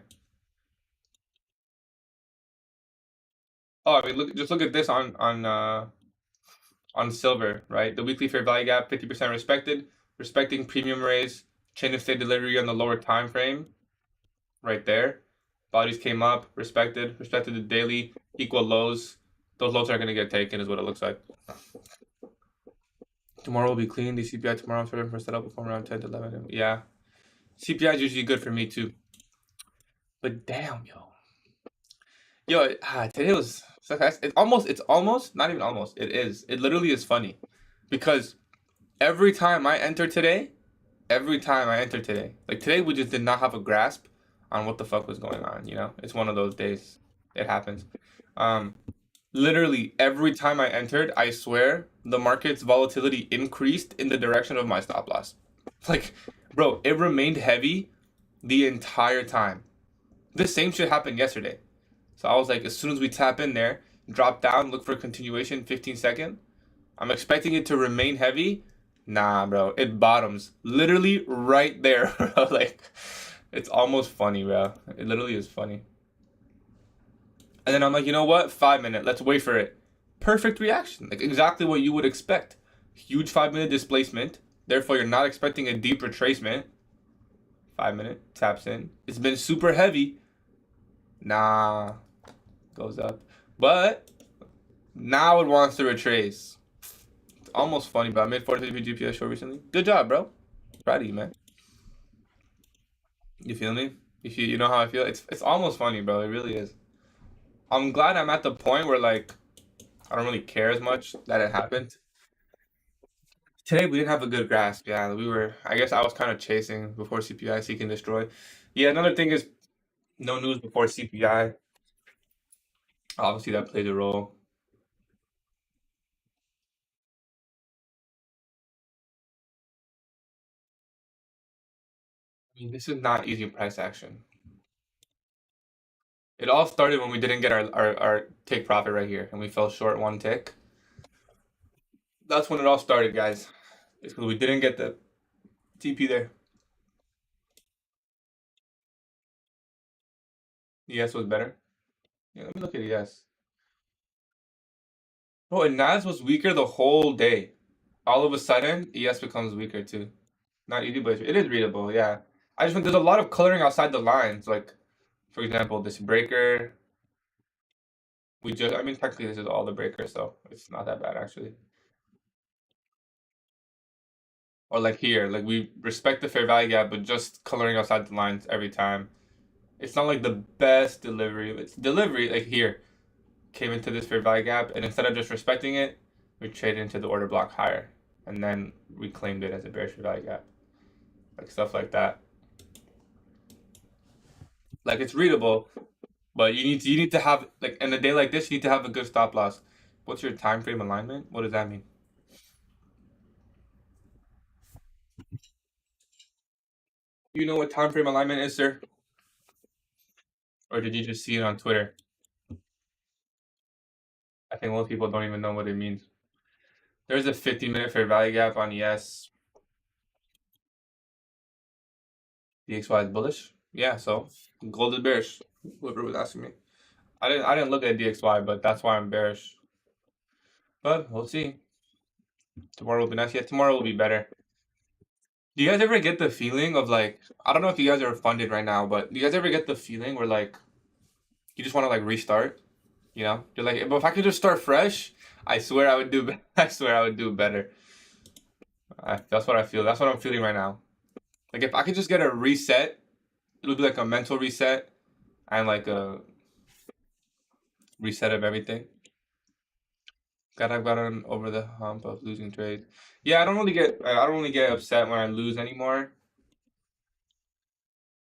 Oh, I mean, just look at this on silver, right? The weekly fair value gap, 50% respected, respecting premium raise, chain of state delivery on the lower time frame, right there. Bodies came up, respected the daily, equal lows. Those lows are going to get taken is what it looks like. Tomorrow will be clean. The CPI tomorrow, I'm starting for setup before around 10 to 11. Yeah. CPI is usually good for me too. But damn, yo. Today was so fast. It's almost, not even almost. It is. It literally is funny. Because every time I enter today, like today we just did not have a grasp on what the fuck was going on, you know? It's one of those days. It happens. Literally every time I entered, I swear the market's volatility increased in the direction of my stop loss. Like, bro, it remained heavy the entire time. This same shit happened yesterday. So I was like, as soon as we tap in there, drop down, look for a continuation, 15-second. I'm expecting it to remain heavy. Nah, bro, it bottoms literally right there, bro. Like, it's almost funny, bro. It literally is funny. And then I'm like, you know what? 5 minute, let's wait for it. Perfect reaction, like exactly what you would expect. Huge 5 minute displacement. Therefore, you're not expecting a deep retracement. 5 minute, taps in. It's been super heavy. Nah, goes up. But now it wants to retrace. It's almost funny, but I made 40 GPS show recently. Good job, bro. Proud of you, man. You feel me? You know how I feel? It's almost funny, bro. It really is. I'm glad I'm at the point where like I don't really care as much that it happened. Today we didn't have a good grasp. Yeah, we were. I guess I was kind of chasing before CPI, seek and destroy. Yeah, another thing is no news before CPI. Obviously, that plays a role. I mean, this is not easy price action. It all started when we didn't get our take profit right here, and we fell short one tick. That's when it all started, guys. It's because we didn't get the TP there. ES was better. Yeah, let me look at ES. Bro, and Nas was weaker the whole day. All of a sudden, ES becomes weaker too. Not easy, but it is readable. Yeah, I just there's a lot of coloring outside the lines. Like, for example, this breaker. I mean, technically this is all the breakers, so it's not that bad actually. Or like here, like we respect the fair value gap, but just coloring outside the lines every time. It's not like the best delivery. It's delivery like here came into this fair value gap, and instead of just respecting it, we traded into the order block higher, and then we claimed it as a bearish fair value gap, like stuff like that. Like it's readable, but you need to have like in a day like this, you need to have a good stop loss. What's your time frame alignment? What does that mean? You know what time frame alignment is, sir? Or did you just see it on Twitter? I think most people don't even know what it means. There's a 50-minute fair value gap on ES. DXY is bullish. Yeah, so gold is bearish. Whoever was asking me. I didn't look at DXY, but that's why I'm bearish. But we'll see. Tomorrow will be nice. Yeah, tomorrow will be better. Do you guys ever get the feeling of like I don't know if you guys are funded right now, but do you guys ever get the feeling where like you just want to like restart? You know? You're like, but if I could just start fresh, I swear I would do I swear I would do better. That's what I feel. That's what I'm feeling right now. Like if I could just get a reset, it'll be like a mental reset and like a reset of everything. I've gotten over the hump of losing trades. Yeah, I don't really get upset when I lose anymore.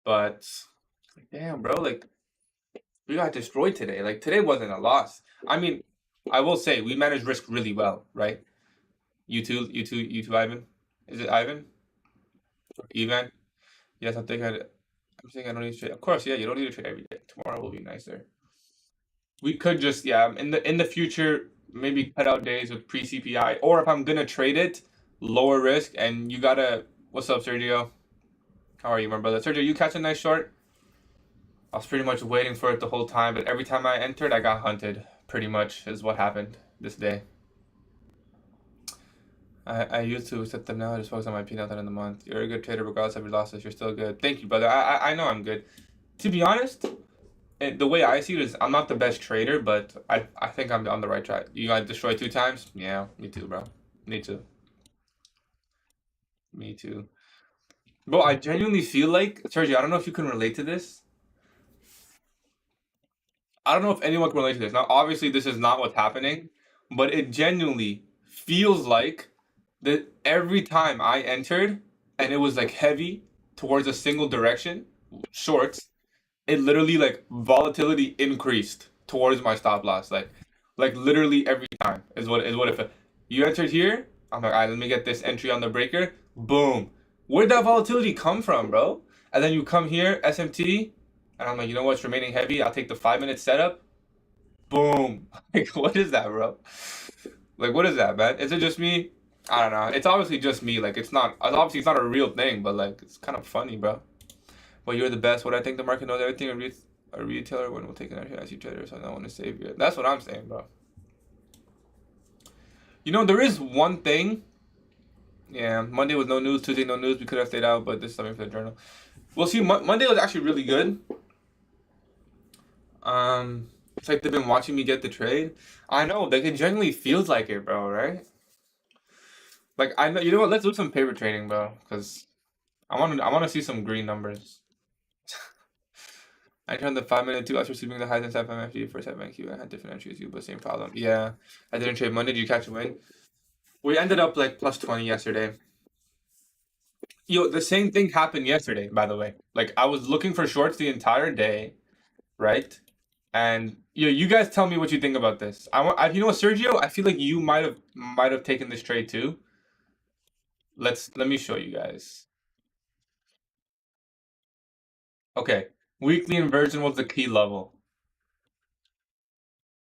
But damn, bro, like we got destroyed today. Like today wasn't a loss. I mean, I will say we managed risk really well, right? You too, Ivan. Is it Ivan? Ivan? Yes, I'm thinking I don't need to trade. Of course, yeah, you don't need to trade every day. Tomorrow will be nicer. We could just in the future maybe cut out days with pre CPI, or if I'm gonna trade it, lower risk. And you gotta what's up, Sergio? How are you, my brother? Sergio, you catch a nice short? I was pretty much waiting for it the whole time, but every time I entered, I got hunted. Pretty much is what happened this day. I used to set them now. I just focus on my P at the end of the month. You're a good trader regardless of your losses. You're still good. Thank you, brother. I know I'm good. To be honest, the way I see it is I'm not the best trader, but I think I'm on the right track. You got destroyed 2 times? Yeah, me too, bro. Me too. Me too. Bro, I genuinely feel like, Sergio, I don't know if you can relate to this. I don't know if anyone can relate to this. Now, obviously, this is not what's happening, but it genuinely feels like that every time I entered and it was like heavy towards a single direction, shorts, it literally like volatility increased towards my stop loss. Like literally every time is what it felt. You entered here, I'm like, all right, let me get this entry on the breaker. Boom. Where'd that volatility come from, bro? And then you come here, SMT, and I'm like, you know what's remaining heavy? I'll take the 5 minute setup. Boom. Like, what is that, bro? Like, what is that, man? Is it just me? I don't know. It's obviously just me. Like, it's not a real thing, but like, it's kind of funny, bro. Well, you're the best. What I think the market knows everything. A retailer when we'll take an entry as you trader, so I don't want to save you. That's what I'm saying, bro. You know, there is one thing. Yeah, Monday was no news. Tuesday no news. We could have stayed out, but this is something for the journal. We'll see. Monday was actually really good. It's like they've been watching me get the trade. I know, like it genuinely feels like it, bro. Right? Like I know, you know what? Let's do some paper trading, bro, because I want to see some green numbers. I turned the 5 minute two after receiving the highs and 7 FG for 7Q. I had different entries, you, but same problem. Yeah, I didn't trade Monday. Did you catch a win? We ended up like plus 20 yesterday. Yo, the same thing happened yesterday, by the way. Like I was looking for shorts the entire day, right? And you guys tell me what you think about this. You know what, Sergio? I feel like you might have taken this trade too. Let me show you guys. Okay, weekly inversion was the key level.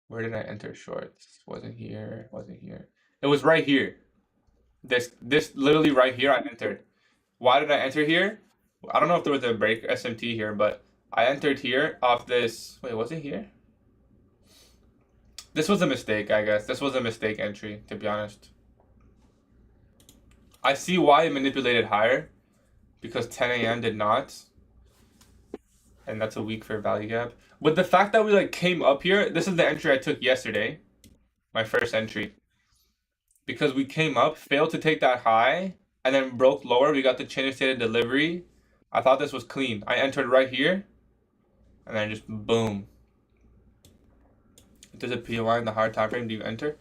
Where did I enter shorts? Wasn't here. Wasn't here. It was right here. This literally right here. I entered. Why did I enter here? I don't know if there was a break SMT here, but I entered here off this. Wait, was it here? This was a mistake, I guess. This was a mistake entry, to be honest. I see why it manipulated higher, because 10 a.m. did not, and that's a weak fair value gap. With the fact that we like came up here, this is the entry I took yesterday, my first entry. Because we came up, failed to take that high, and then broke lower. We got the chain of state of delivery. I thought this was clean. I entered right here, and then just boom. If there's a POI in the hard time frame, do you enter?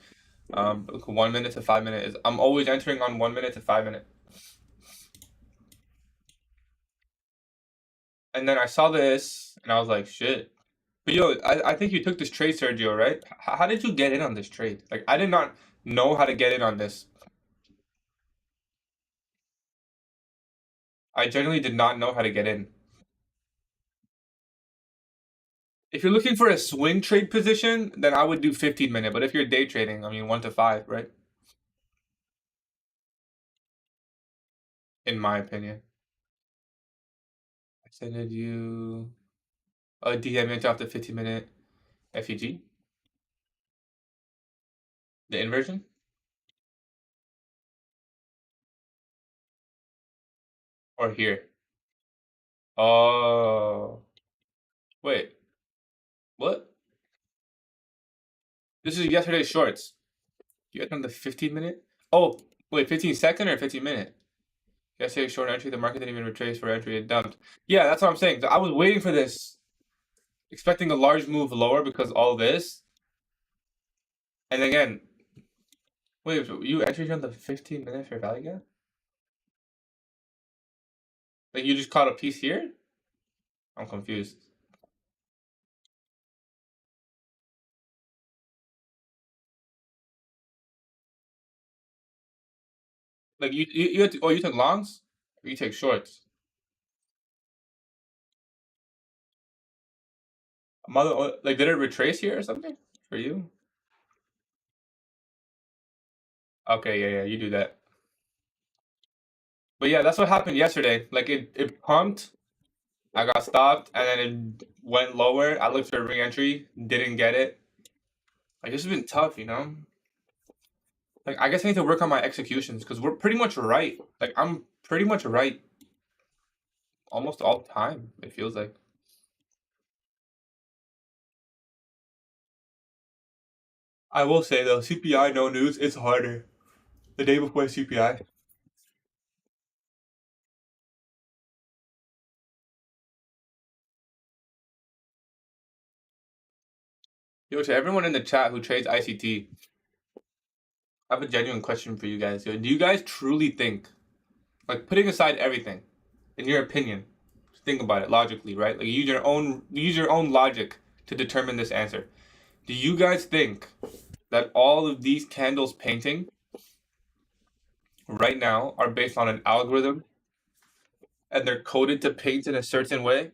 1 minute to 5 minute is. I'm always entering on 1 minute to 5 minute. And then I saw this, and I was like, shit. But yo, I think you took this trade, Sergio, right? How did you get in on this trade? Like, I did not know how to get in on this. I genuinely did not know how to get in. If you're looking for a swing trade position, then I would do 15 minute. But if you're day trading, I mean 1 to 5, right? In my opinion. I sent you a DM into after 15 minute FEG. The inversion? Or here? Oh. Wait. What? This is yesterday's shorts. You got on the 15 minute? Oh, wait, 15 second or 15 minute? Yesterday's short entry, the market didn't even retrace for entry, it dumped. Yeah, that's what I'm saying. I was waiting for this, expecting a large move lower because all this. And again, wait, so you entered on the 15 minute fair value gap? Like you just caught a piece here? I'm confused. Like you had to, oh, you took longs? Or you take shorts? Mother, like did it retrace here or something for you? Okay, yeah, you do that. But yeah, that's what happened yesterday. Like it pumped, I got stopped, and then it went lower. I looked for a re-entry, didn't get it. Like this has been tough, you know. Like I guess I need to work on my executions because we're pretty much right. Like I'm pretty much right almost all the time. It feels like. I will say though, CPI no news is harder. The day before CPI. Yo, to everyone in the chat who trades ICT, I have a genuine question for you guys. Yo, do you guys truly think, like putting aside everything, in your opinion, think about it logically, right? Like use your own logic to determine this answer. Do you guys think that all of these candles painting right now are based on an algorithm and they're coded to paint in a certain way?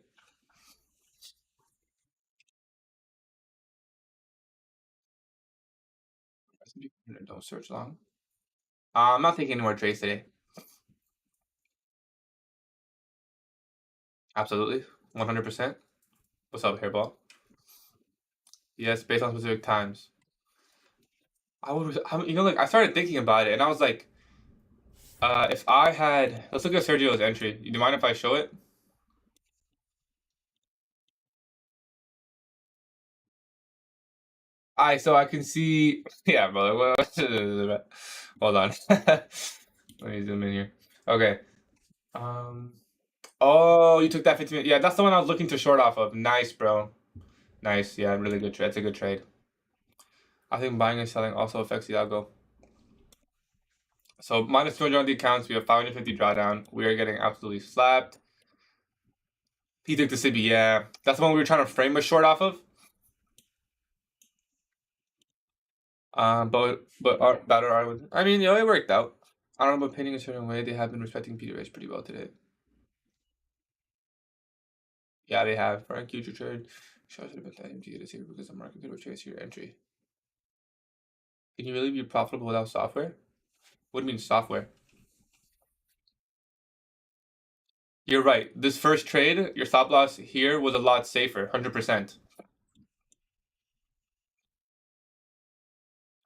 Don't search long. I'm not taking any more trades today. Absolutely, 100%. What's up, hairball? Yes, based on specific times. Like I started thinking about it, and I was like, if I had, let's look at Sergio's entry. Do you mind if I show it? So I can see, yeah, brother. Hold on. Let me zoom in here. Okay. Um. Oh, you took that 15 minutes. Yeah, that's the one I was looking to short off of. Nice, bro. Nice. Yeah, really good trade. That's a good trade. I think buying and selling also affects the algo. So minus 200 on the accounts. We have 550 drawdown. We are getting absolutely slapped. He took the Sibi. Yeah, that's the one we were trying to frame a short off of. But our battle R was. I mean, it worked out. I don't know about painting a certain way. They have been respecting Peter Race pretty well today. Yeah, they have. For a future trade, should have been time to get this here because the market could retrace your entry. Can you really be profitable without software? What do you mean software? You're right. This first trade, your stop loss here was a lot safer, 100%.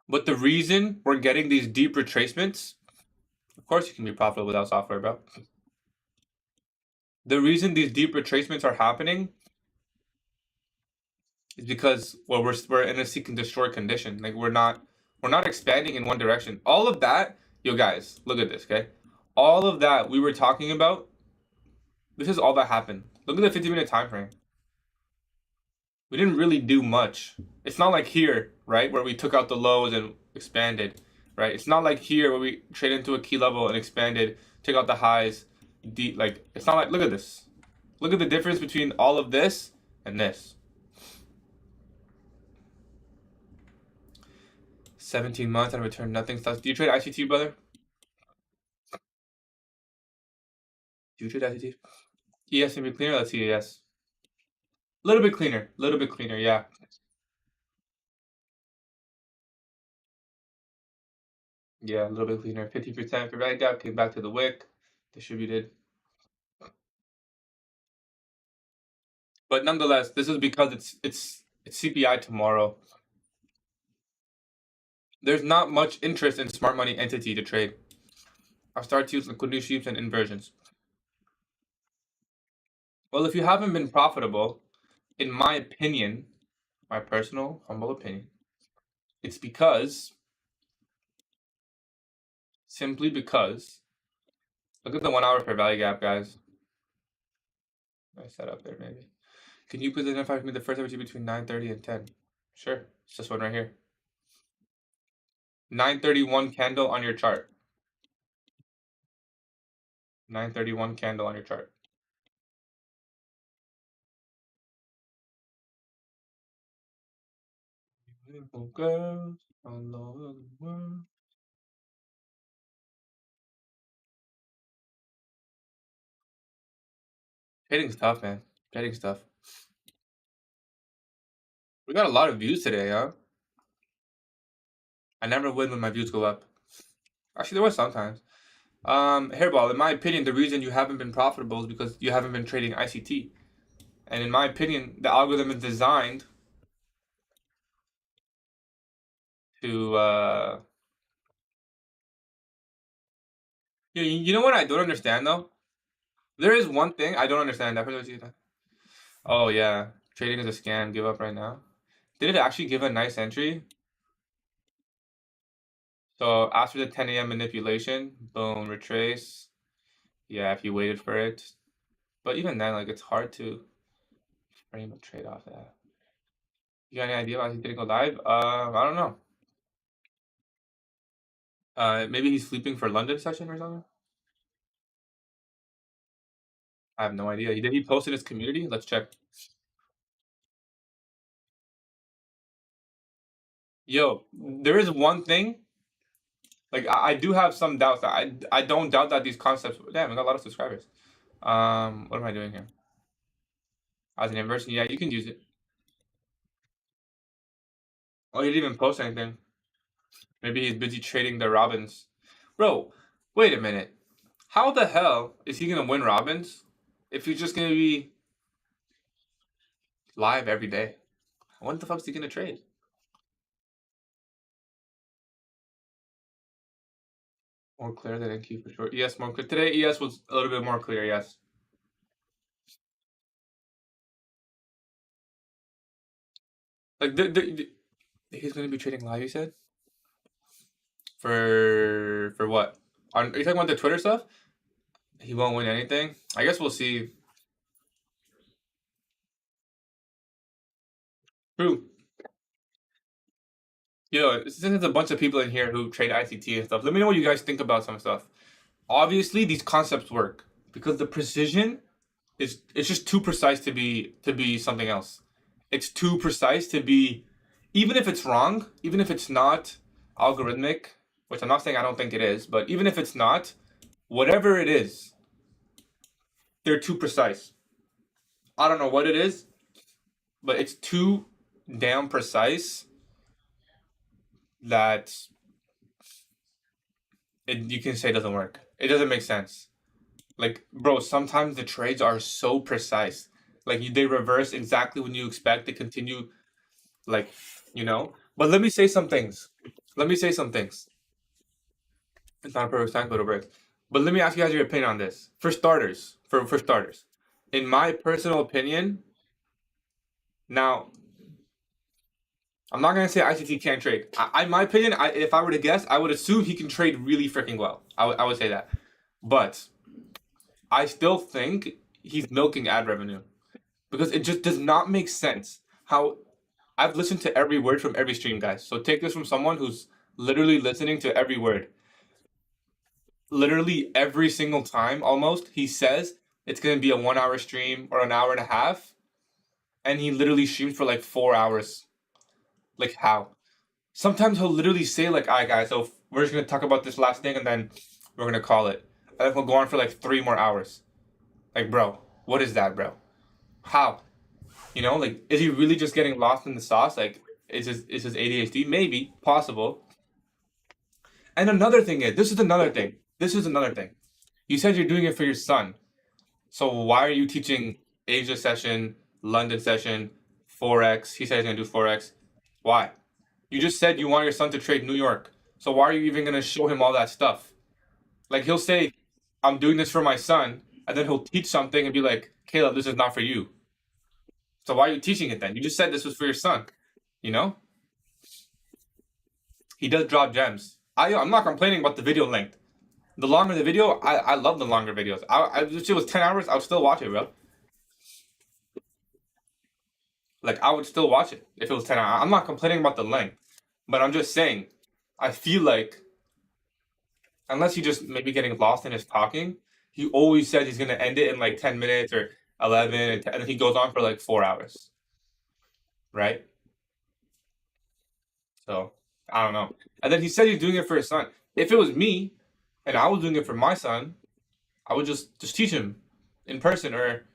But the reason we're getting these deep retracements, of course you can be profitable without software, bro. The reason these deep retracements are happening is because we're in a seek and destroy condition. Like we're not expanding in one direction. All of that, yo guys, look at this, okay? All of that we were talking about, this is all that happened. Look at the 50-minute time frame. We didn't really do much. It's not like here, right, where we took out the lows and expanded, right? It's not like here where we trade into a key level and expanded, took out the highs, like it's not like, look at this. Look at the difference between all of this and this. 17 months and return nothing. Do you trade ICT, brother? Do you trade ICT? ES can be cleaner. Let's see ES. A little bit cleaner. A little bit cleaner, yeah. Yeah, a little bit cleaner. 50% for right gap. Came back to the wick. Distributed. But nonetheless, this is because it's CPI tomorrow. There's not much interest in smart money entity to trade. I'll start to use liquidity sweeps and inversions. Well, if you haven't been profitable, in my opinion, my personal humble opinion, it's simply because, look at the 1 hour fair value gap, guys. Nice setup there, maybe. Can you please identify for me the first opportunity between 9:30 and 10? Sure, it's this one right here. 9:31 candle on your chart. 9:31 candle on your chart. Beautiful girls all over the world. Trading's tough, man. Trading's tough. We got a lot of views today, huh? I never win when my views go up. Actually, there was sometimes. Hairball, in my opinion, the reason you haven't been profitable is because you haven't been trading ICT. And in my opinion, the algorithm is designed to you know what I don't understand though? There is one thing I don't understand. Oh yeah, trading is a scam. Give up right now. Did it actually give a nice entry? So after the 10 a.m. manipulation, boom, retrace. Yeah, if you waited for it. But even then, like it's hard to frame a trade off that. You got any idea why he's gonna go live? I don't know. Maybe he's sleeping for London session or something. I have no idea. Did he post in his community? Let's check. Yo, there is one thing. Like I do have some doubts. I don't doubt that these concepts. Damn, I got a lot of subscribers. What am I doing here? As an inversion, yeah, you can use it. Oh, he didn't even post anything. Maybe he's busy trading the Robins. Bro, wait a minute. How the hell is he gonna win Robins if he's just gonna be live every day? What the fuck is he gonna trade? More clear than NQ for sure. ES more clear. Today ES was a little bit more clear, yes. Like he's gonna be trading live, you said? For what? Are you talking about the Twitter stuff? He won't win anything. I guess we'll see. True. Since there's a bunch of people in here who trade ICT and stuff, let me know what you guys think about some stuff. Obviously, these concepts work because the precision is it's just too precise to be something else. It's too precise to be, even if it's wrong, even if it's not algorithmic, which I'm not saying I don't think it is, but even if it's not, whatever it is, they're too precise. I don't know what it is, but it's too damn precise that you can say it doesn't work. It doesn't make sense. Like, bro, sometimes the trades are so precise. Like, they reverse exactly when you expect. They continue, like, But let me say some things. Let me say some things. It's not a perfect time, but it works. But let me ask you guys your opinion on this. For starters, in my personal opinion, now I'm not gonna say ICT can't trade. In my opinion, if I were to guess, I would assume he can trade really freaking well. I would say that, but I still think he's milking ad revenue because it just does not make sense how I've listened to every word from every stream, guys. So take this from someone who's literally listening to every word. Literally every single time, almost, he says it's gonna be a 1 hour stream or an hour and a half, and he literally streams for like 4 hours. Like how? Sometimes he'll literally say like, "All right, guys, so we're just gonna talk about this last thing, and then we're gonna call it." And then he'll go on for like 3 more hours. Like, bro, what is that, bro? How? Like, is he really just getting lost in the sauce? Like, is his ADHD? Maybe, possible. And another thing is, this is another thing. This is another thing. You said you're doing it for your son. So why are you teaching Asia session, London session, Forex? He said he's gonna do Forex. Why? You just said you want your son to trade New York. So why are you even gonna show him all that stuff? Like, he'll say, I'm doing this for my son, and then he'll teach something and be like, Caleb, this is not for you. So why are you teaching it then? You just said this was for your son. You know? He does drop gems. I'm not complaining about the video length. The longer the video, I love the longer videos. If it was 10 hours, I would still watch it, bro. Like, I would still watch it if it was 10 hours. I'm not complaining about the length, but I'm just saying, I feel like, unless he just maybe getting lost in his talking, he always says he's going to end it in like 10 minutes or 11, and then he goes on for like 4 hours, right? So, I don't know. And then he said he's doing it for his son. If it was me and I was doing it for my son, I would just teach him in person or,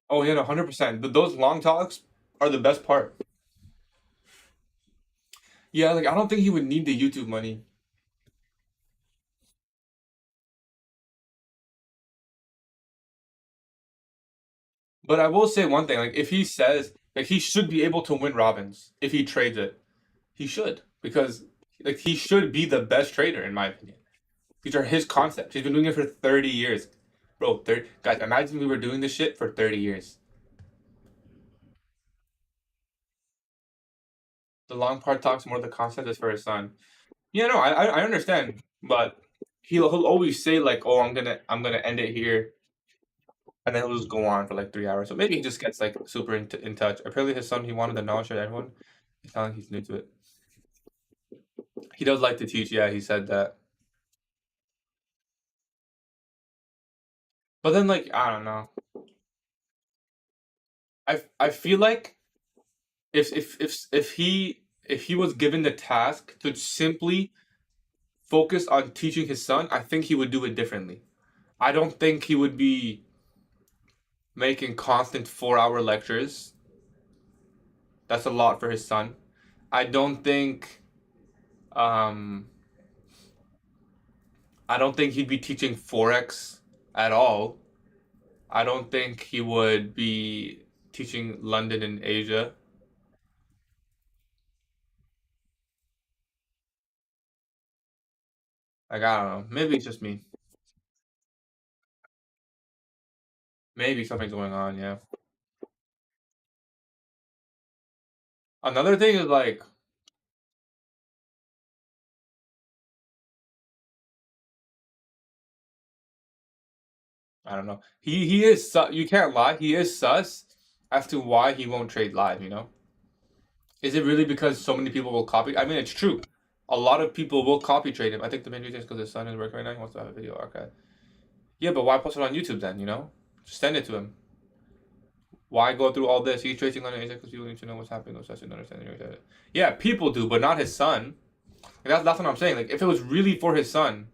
oh, yeah, 100%. Those long talks are the best part. Yeah, like, I don't think he would need the YouTube money. But I will say one thing, like, if he says like he should be able to win Robins if he trades it, he should, because like he should be the best trader in my opinion. These are his concepts. He's been doing it for 30 years. Bro, 30, guys, imagine we were doing this shit for 30 years. The long part talks more the concept is for his son. Yeah, no, I understand, but he'll always say like, "Oh, I'm gonna end it here," and then he'll just go on for like 3 hours. So maybe he just gets like super in touch. Apparently, his son, he wanted the knowledge of everyone. It's not like he's new to it. He does like to teach. Yeah, he said that. But then, like, I don't know. I feel like if he was given the task to simply focus on teaching his son, I think he would do it differently. I don't think he would be making constant 4 hour lectures. That's a lot for his son. I don't think um I don't think he'd be teaching Forex at all. I don't think he would be teaching London and Asia. Like, I don't know. Maybe it's just me. Maybe something's going on, yeah. Another thing is like I don't know. He is you can't lie. He is sus as to why he won't trade live. You know, is it really because so many people will copy? I mean, it's true. A lot of people will copy trade him. I think the main reason is because his son is working right now. He wants to have a video archive. Yeah, but why post it on YouTube then? You know, just send it to him. Why go through all this? He's tracing on it because people need to know what's happening. No such understanding. Yeah, people do, but not his son. Like, that's what I'm saying. Like, if it was really for his son,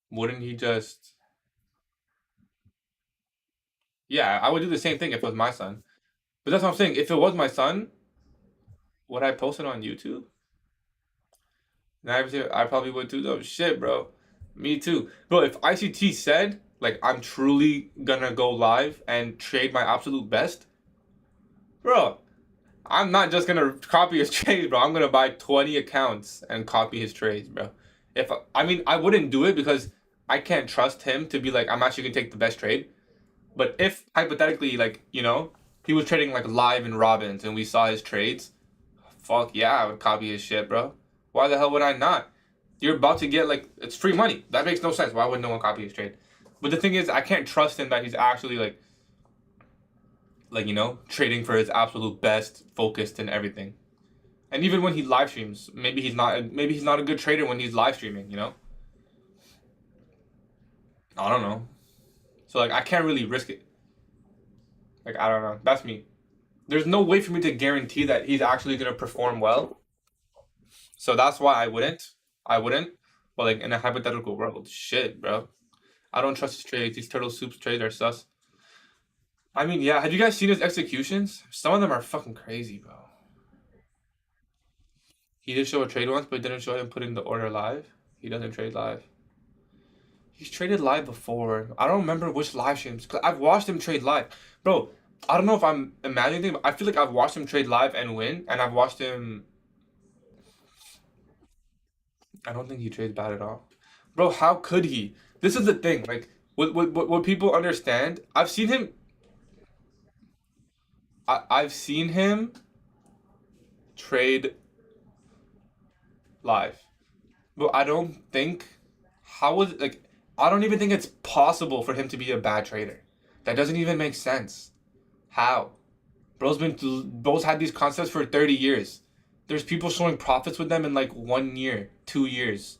wouldn't he just? Yeah, I would do the same thing if it was my son. But that's what I'm saying. If it was my son, would I post it on YouTube? I probably would too, though. Shit, bro. Me too. Bro, if ICT said, like, I'm truly gonna go live and trade my absolute best, bro, I'm not just gonna copy his trades, bro. I'm gonna buy 20 accounts and copy his trades, bro. If I mean, I wouldn't do it because I can't trust him to be like, I'm actually gonna take the best trade. But if hypothetically, like, you know, he was trading like live in Robins and we saw his trades, fuck yeah, I would copy his shit, bro. Why the hell would I not? You're about to get like it's free money. That makes no sense. Why would no one copy his trade? But the thing is, I can't trust him that he's actually like you know, trading for his absolute best, focused and everything. And even when he live streams, maybe he's not a good trader when he's live streaming, you know? I don't know. So like I can't really risk it. Like I don't know. That's me. There's no way for me to guarantee that he's actually gonna perform well. So that's why I wouldn't. I wouldn't. But like in a hypothetical world, shit, bro. I don't trust his trades. These turtle soups trades are sus. I mean, yeah. Have you guys seen his executions? Some of them are fucking crazy, bro. He did show a trade once, but didn't show him putting the order live. He doesn't trade live. He's traded live before. I don't remember which live streams. Cause I've watched him trade live, bro. I don't know if I'm imagining, but I feel like I've watched him trade live and win, and I've watched him. I don't think he trades bad at all, bro. How could he? This is the thing. Like, what people understand. I've seen him trade live, but I don't think how was like I don't even think it's possible for him to be a bad trader. That doesn't even make sense. How? Bro's had these concepts for 30 years. There's people showing profits with them in like 1 year, 2 years.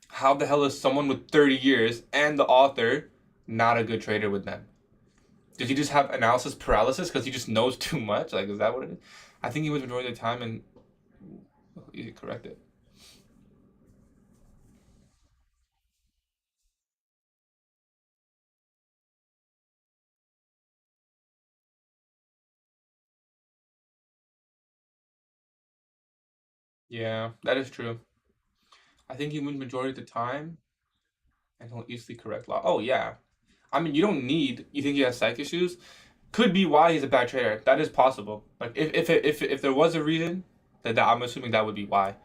How the hell is someone with 30 years and the author not a good trader with them? Did he just have analysis paralysis because he just knows too much? Like, is that what it is? I think he was majority of the time and you correct it. Yeah, that is true. I think he wins majority of the time and he'll easily correct law. Oh yeah. I mean, you don't need. You think he has psych issues? Could be why he's a bad trader. That is possible. Like if there was a reason, that I'm assuming that would be why.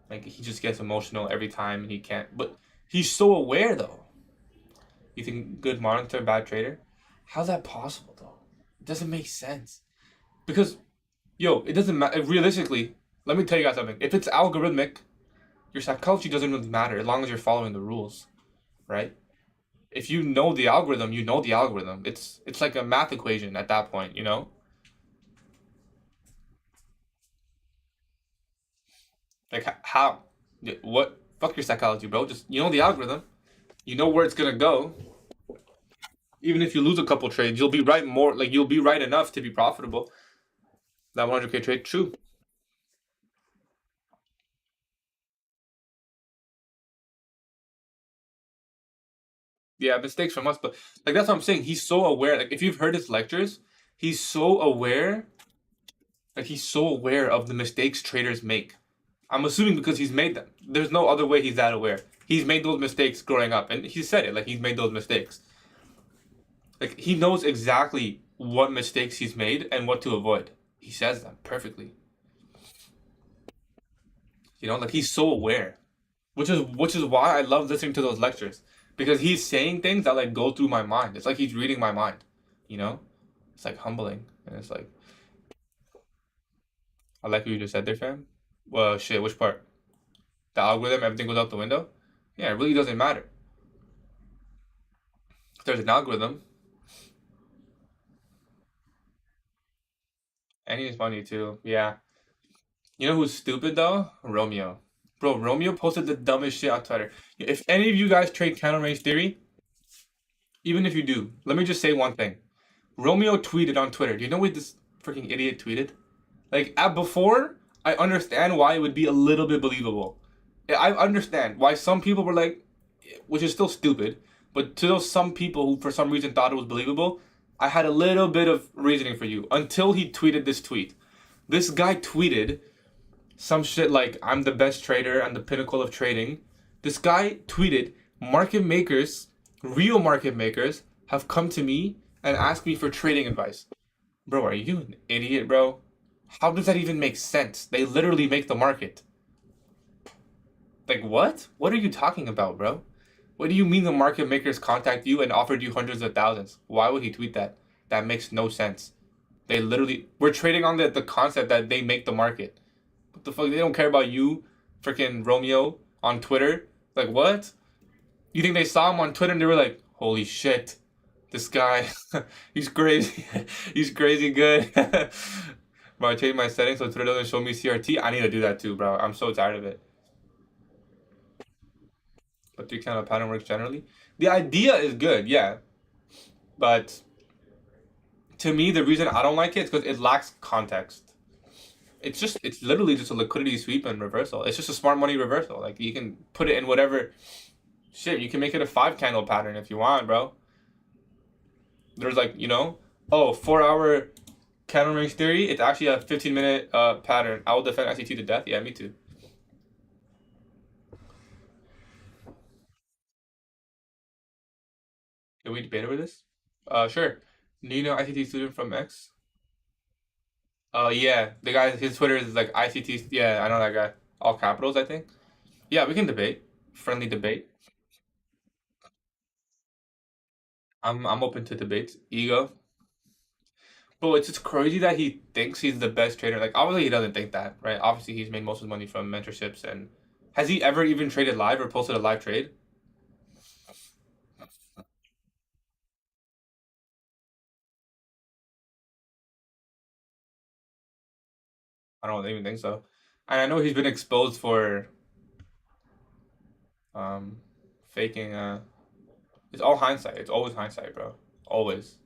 Like he just gets emotional every time and he can't. But he's so aware though. You think good monitor, bad trader? How's that possible though? It doesn't make sense. Because yo, it doesn't matter. Realistically, let me tell you guys something. If it's algorithmic, your psychology doesn't really matter as long as you're following the rules, right? If you know the algorithm, you know the algorithm. It's like a math equation at that point, you know? Like how? What? Fuck your psychology, bro. Just you know the algorithm. You know where it's gonna go. Even if you lose a couple trades, you'll be right more. Like you'll be right enough to be profitable. That 100K trade, true. Yeah, mistakes from us, but like that's what I'm saying. He's so aware. Like if you've heard his lectures, he's so aware. Like he's so aware of the mistakes traders make. I'm assuming because he's made them. There's no other way he's that aware. He's made those mistakes growing up, and he said it. Like he's made those mistakes. Like he knows exactly what mistakes he's made and what to avoid. He says them perfectly. You know, like he's so aware, which is why I love listening to those lectures because he's saying things that like go through my mind. It's like he's reading my mind. You know, it's like humbling, and it's like I like what you just said there, fam. Well, shit. Which part? The algorithm, everything goes out the window. Yeah, it really doesn't matter. If there's an algorithm, any is funny too. Yeah. You know who's stupid though? Romeo. Bro, Romeo posted the dumbest shit on Twitter. If any of you guys trade counter range theory, even if you do, let me just say one thing. Romeo tweeted on Twitter. Do you know what this freaking idiot tweeted? Like before, I understand why it would be a little bit believable. I understand why some people were like, which is still stupid, but to those some people who for some reason thought it was believable, I had a little bit of reasoning for you until he tweeted this tweet. This guy tweeted some shit like, I'm the best trader and the pinnacle of trading. This guy tweeted, market makers, real market makers, have come to me and asked me for trading advice. Bro, are you an idiot, bro? How does that even make sense? They literally make the market. Like, what? What are you talking about, bro? What do you mean the market makers contact you and offered you hundreds of thousands? Why would he tweet that? That makes no sense. They literally, we're trading on the concept that they make the market. What the fuck? They don't care about you, freaking Romeo, on Twitter. Like, what? You think they saw him on Twitter and they were like, holy shit, this guy, he's crazy. He's crazy good. Bro, I changed my settings so Twitter doesn't show me CRT. I need to do that too, bro. I'm so tired of it. But three candle pattern works generally. The idea is good, yeah. But to me, the reason I don't like it is because it lacks context. It's literally just a liquidity sweep and reversal. It's just a smart money reversal. Like you can put it in whatever shit. You can make it a 5 candle pattern if you want, bro. There's like, oh, 4 hour candle range theory. It's actually a 15-minute pattern. I will defend ICT to death. Yeah, me too. Can we debate over this? Sure. Do you know ICT student from X? Yeah, the guy. His Twitter is like ICT. Yeah, I know that guy. All capitals, I think. Yeah, we can debate. Friendly debate. I'm open to debates. Ego. But it's just crazy that he thinks he's the best trader. Like obviously he doesn't think that, right? Obviously he's made most of his money from mentorships and has he ever even traded live or posted a live trade? I don't even think so. And I know he's been exposed for um faking it's all hindsight. It's always hindsight, bro. Always.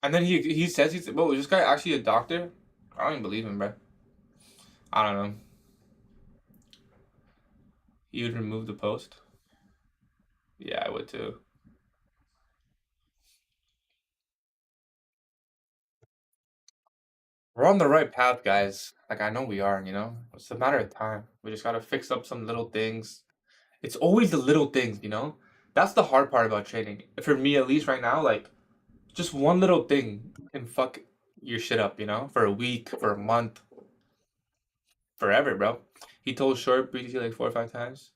And then he says he's whoa, is this guy actually a doctor? I don't even believe him, bro. I don't know. He would remove the post. Yeah, I would too. We're on the right path, guys. Like I know we are. It's a matter of time. We just gotta fix up some little things. It's always the little things. That's the hard part about trading. For me, at least right now, like just one little thing can fuck your shit up, for a week, for a month, forever, bro. He told short BTC like 4 or 5 times.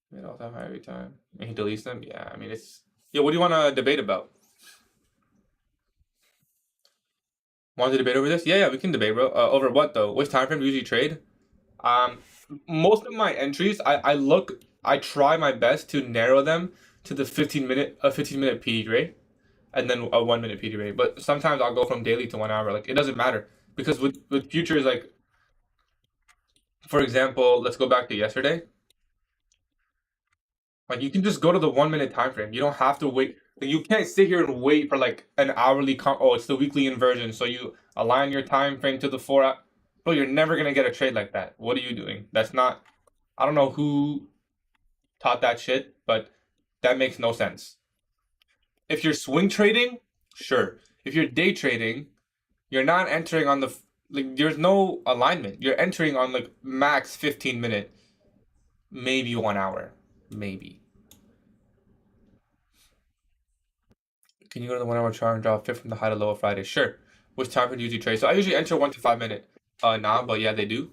Made all time high every time. And he deletes them. Yeah, I mean it's. Yeah, what do you want to debate about? Want to debate over this? Yeah, yeah, we can debate, bro. Over what though? Which time frame do you usually trade? Um, Most of my entries, I try my best to narrow them to the 15-minute PD rate, and then a 1 minute PD rate. But sometimes I'll go from daily to 1 hour. Like it doesn't matter because with futures, like for example, let's go back to yesterday. Like you can just go to the 1 minute time frame. You don't have to wait. Like, you can't sit here and wait for like an hourly. Oh, it's the weekly inversion, so you align your time frame to the 4 hour. Bro, you're never gonna get a trade like that. What are you doing? That's not. I don't know who taught that shit, but that makes no sense. If you're swing trading, sure. If you're day trading, you're not entering on the like. There's no alignment. You're entering on like max 15 minute, maybe 1 hour, maybe. Can you go to the 1 hour chart and draw a fit from the high to low of Friday? Sure. Which time frame do you usually trade? So I usually enter 1 to 5 minute. Nah, but yeah, they do.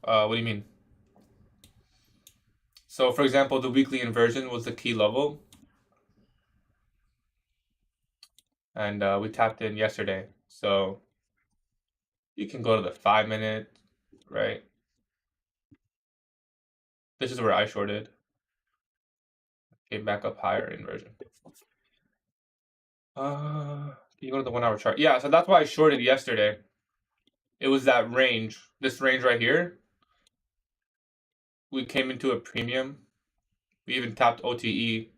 What do you mean? So for example, the weekly inversion was the key level, and we tapped in yesterday. So You can go to the 5 minute, right? This is where I shorted. Came back up higher inversion. You go to the 1 hour chart. Yeah, so that's why I shorted yesterday. It was that range, this range right here. We came into a premium. We even tapped OTE.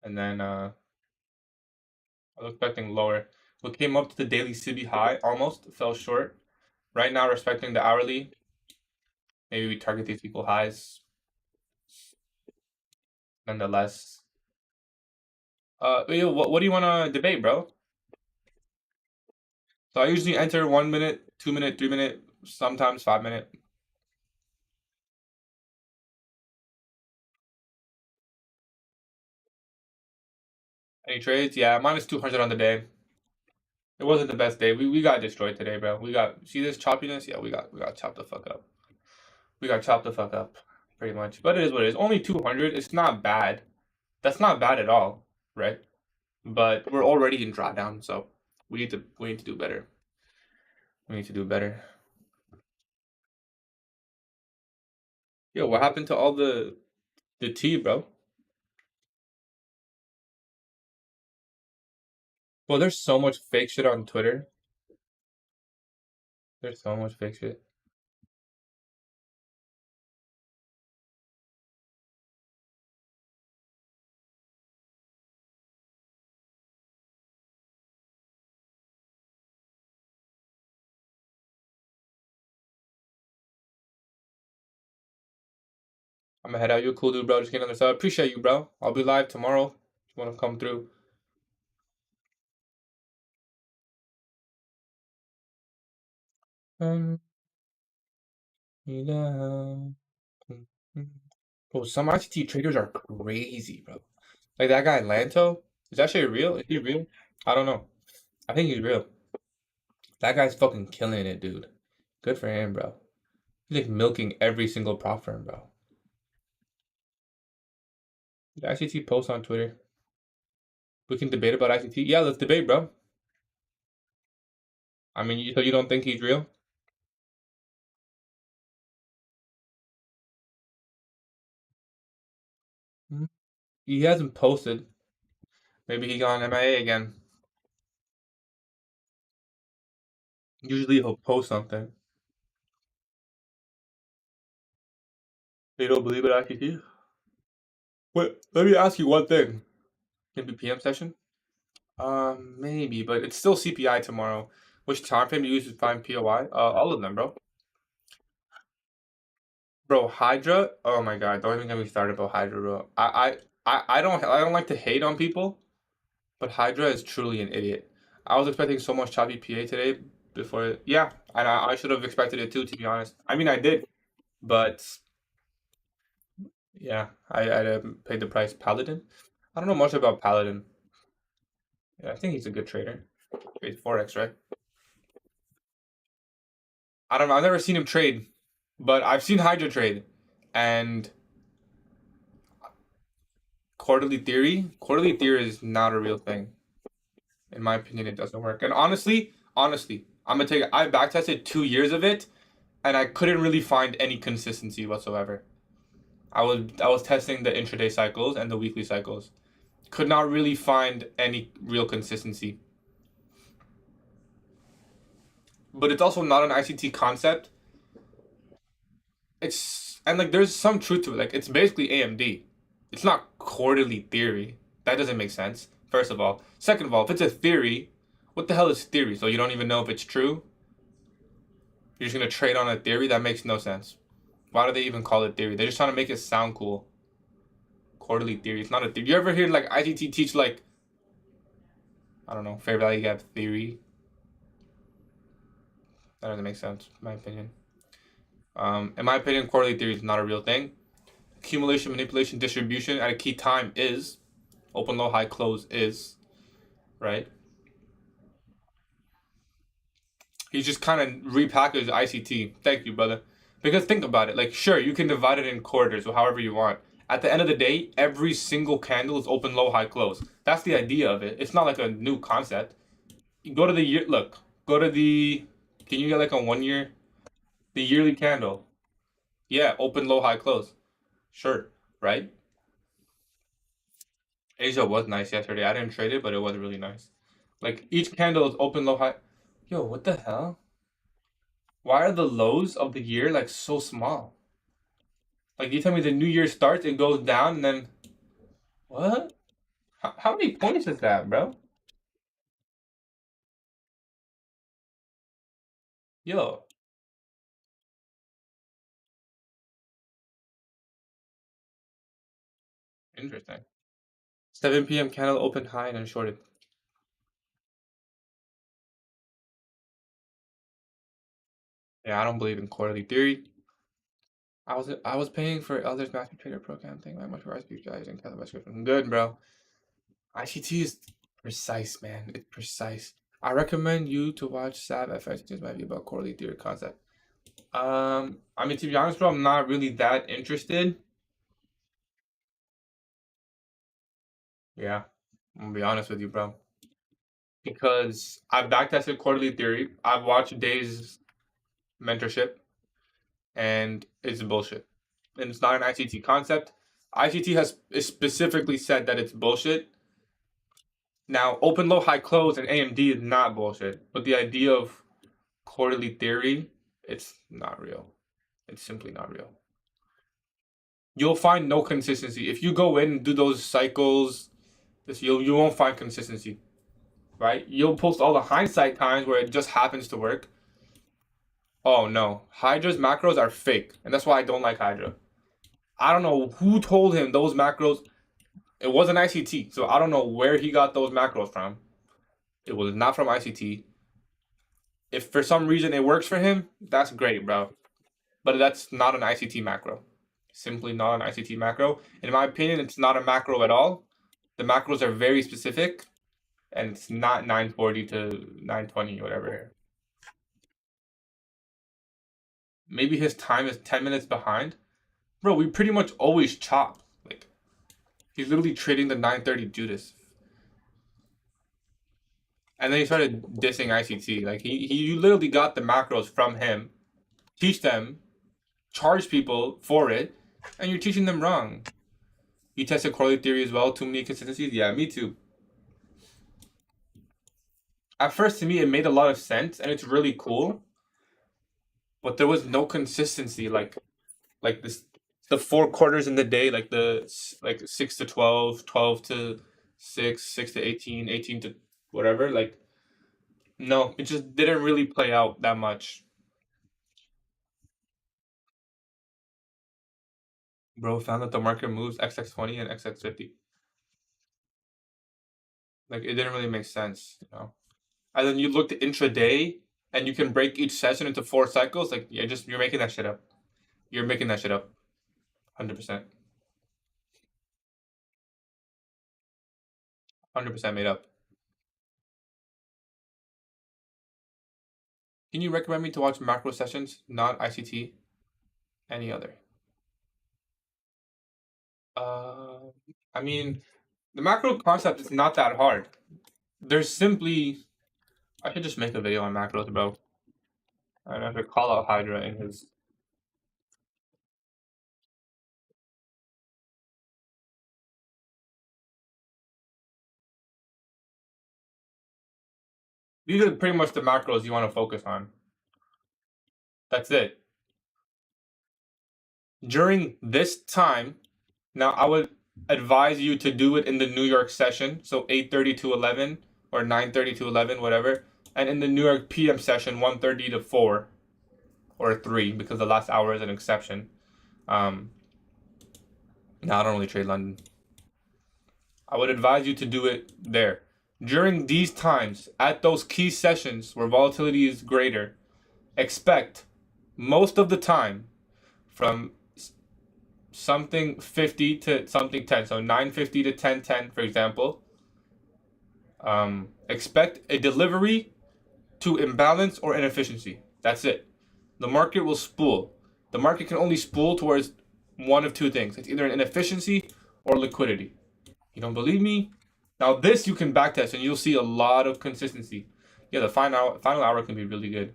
And then I was expecting lower. We came up to the daily CB high, almost fell short. Right now, respecting the hourly. Maybe we target these equal highs. Nonetheless. What do you want to debate, bro? So I usually enter 1 minute, 2 minute, 3 minute, sometimes 5 minute. Any trades? Yeah, minus 200 on the day. It wasn't the best day. We got destroyed today, bro. See this choppiness? Yeah, we got chopped the fuck up. We got chopped the fuck up, pretty much. But it is what it is. Only 200. It's not bad. That's not bad at all, right? But we're already in drawdown, so we need to do better. We need to do better. Yo, what happened to all the tea, bro? Well, there's so much fake shit on Twitter. There's so much fake shit. I'm gonna head out. You a cool dude, bro. Just getting on this. I appreciate you, bro. I'll be live tomorrow. If you wanna come through. Yeah. Bro, some ICT traders are crazy, bro. Like that guy Lanto. Is that shit real? Is he real? I don't know. I think he's real. That guy's fucking killing it, dude. Good for him, bro. He's like milking every single prop firm, bro. Did ICT post on Twitter? We can debate about ICT. Yeah, let's debate, bro. I mean, so you don't think he's real? Hmm? He hasn't posted. Maybe he got on MIA again. Usually he'll post something. You don't believe it, ICT? Wait, let me ask you one thing. Maybe PM session? Maybe, but it's still CPI tomorrow. Which time frame do you use to find POI? All of them, bro. Bro, Hydra. Oh my God, don't even get me started about Hydra, bro. I don't like to hate on people, but Hydra is truly an idiot. I was expecting so much choppy PA today before. Yeah, and I should have expected it too, to be honest. I mean, I did, but yeah, I paid the price. Paladin. I don't know much about Paladin. Yeah, I think he's a good trader. Trades forex, right? I don't know. I've never seen him trade, but I've seen Hydra trade, and quarterly theory. Quarterly theory is not a real thing. In my opinion, it doesn't work. And honestly, I'm gonna take it. I backtested 2 years of it, and I couldn't really find any consistency whatsoever. I was testing the intraday cycles and the weekly cycles. Could not really find any real consistency. But it's also not an ICT concept. And like there's some truth to it. Like it's basically AMD. It's not quarterly theory. That doesn't make sense. First of all. Second of all, if it's a theory, what the hell is theory? So you don't even know if it's true? You're just gonna trade on a theory? That makes no sense. Why do they even call it theory? They're just trying to make it sound cool. Quarterly theory. It's not a theory. You ever hear like ICT teach like I don't know, fair value gap theory? That doesn't make sense, in my opinion. In my opinion, quarterly theory is not a real thing. Accumulation, manipulation, distribution at a key time is. Open, low, high, close is. Right? He's just kind of repackaged ICT. Thank you, brother. Because think about it. Like, sure, you can divide it in quarters or however you want. At the end of the day, every single candle is open, low, high, close. That's the idea of it. It's not like a new concept. You go to the year. Look, Go to the. Can you get like a 1 year? The yearly candle. Yeah, open, low, high, close. Sure, right? Asia was nice yesterday. I didn't trade it, but it was really nice. Like each candle is open, low, high. Yo, what the hell? Why are the lows of the year like so small? Like you tell me the new year starts, it goes down, and then what? How many points is that, bro? Yo, interesting. 7 p.m. candle opened high and then shorted. Yeah, I don't believe in quarterly theory. I was paying for Elders Master Trader program thing. How much for ICT strategies and kind of subscription? Good, bro. ICT is precise, man. It's precise. I recommend you to watch Sab FX. Just might be about quarterly theory concept. I mean, to be honest, bro, I'm not really that interested. Yeah, I'm gonna be honest with you, bro. Because I've backtested quarterly theory. I've watched Day's mentorship, and it's bullshit. And it's not an ICT concept. ICT has specifically said that it's bullshit. Now, open, low, high, close, and AMD is not bullshit. But the idea of quarterly theory, it's not real. It's simply not real. You'll find no consistency. If you go in and do those cycles, you won't find consistency, right? You'll post all the hindsight times where it just happens to work. Oh no, Hydra's macros are fake, and that's why I don't like Hydra. I don't know who told him those macros. It wasn't ICT, so I don't know where he got those macros from. It was not from ICT. If for some reason it works for him, that's great, bro. But that's not an ICT macro. Simply not an ICT macro. In my opinion, it's not a macro at all. The macros are very specific, and it's not 940 to 920, whatever. Maybe his time is 10 minutes behind. Bro, we pretty much always chop. Like, he's literally trading the 930 Judas. And then he started dissing ICT. Like, you literally got the macros from him, teach them, charge people for it, and you're teaching them wrong. You tested quarterly theory as well, too many consistencies? Yeah, me too. At first, to me, it made a lot of sense, and it's really cool, but there was no consistency. Like this, the 4 quarters in the day, like 6 to 12, 12 to 6, 6 to 18, 18 to whatever. Like no, it just didn't really play out that much. Bro found that the market moves XX20 and XX50. Like it didn't really make sense. And then you looked intraday, and you can break each session into 4 cycles. Like you're making that shit up. You're making that shit up. 100%. 100% made up. Can you recommend me to watch macro sessions, not ICT? Any other? Uh, I mean, the macro concept is not that hard. There's simply. I should just make a video on macros, bro. I have to call out Hydra in his. These are pretty much the macros you want to focus on. That's it. During this time, now I would advise you to do it in the New York session, so 8:30 to 11 or 9:30 to 11, whatever, and in the New York PM session, 1:30 to 4 or 3, because the last hour is an exception. No, I don't really trade London. I would advise you to do it there. During these times, at those key sessions where volatility is greater, expect most of the time from something 50 to something 10. So 950 to 1010, for example. Expect a delivery to imbalance or inefficiency. That's it. The market will spool. The market can only spool towards one of two things. It's either an inefficiency or liquidity. You don't believe me? Now this you can backtest and you'll see a lot of consistency. Yeah, the final hour can be really good.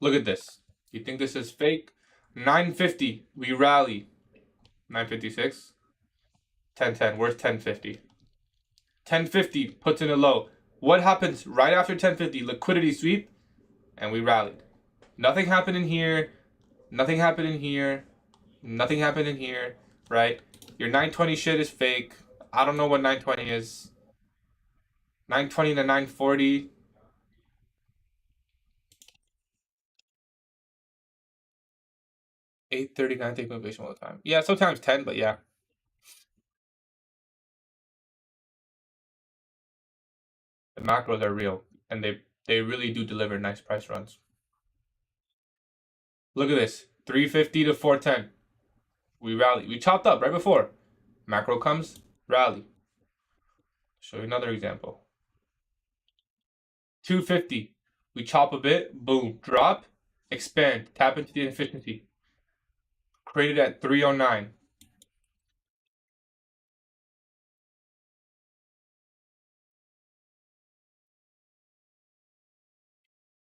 Look at this. You think this is fake? 950. We rally. 956. 1010. Where's 1050? 1050 puts in a low. What happens right after 1050? Liquidity sweep, and we rallied. Nothing happened in here. Nothing happened in here. Nothing happened in here. Right? Your 920 shit is fake. I don't know what 920 is. 920 to 940. 839 take motivation all the time. Yeah, sometimes 10, but yeah. The macros are real, and they really do deliver nice price runs. Look at this. 350 to 410. We rally. We chopped up right before. Macro comes, rally. Show you another example. 250. We chop a bit, boom, drop, expand, tap into the efficiency. Created at 309.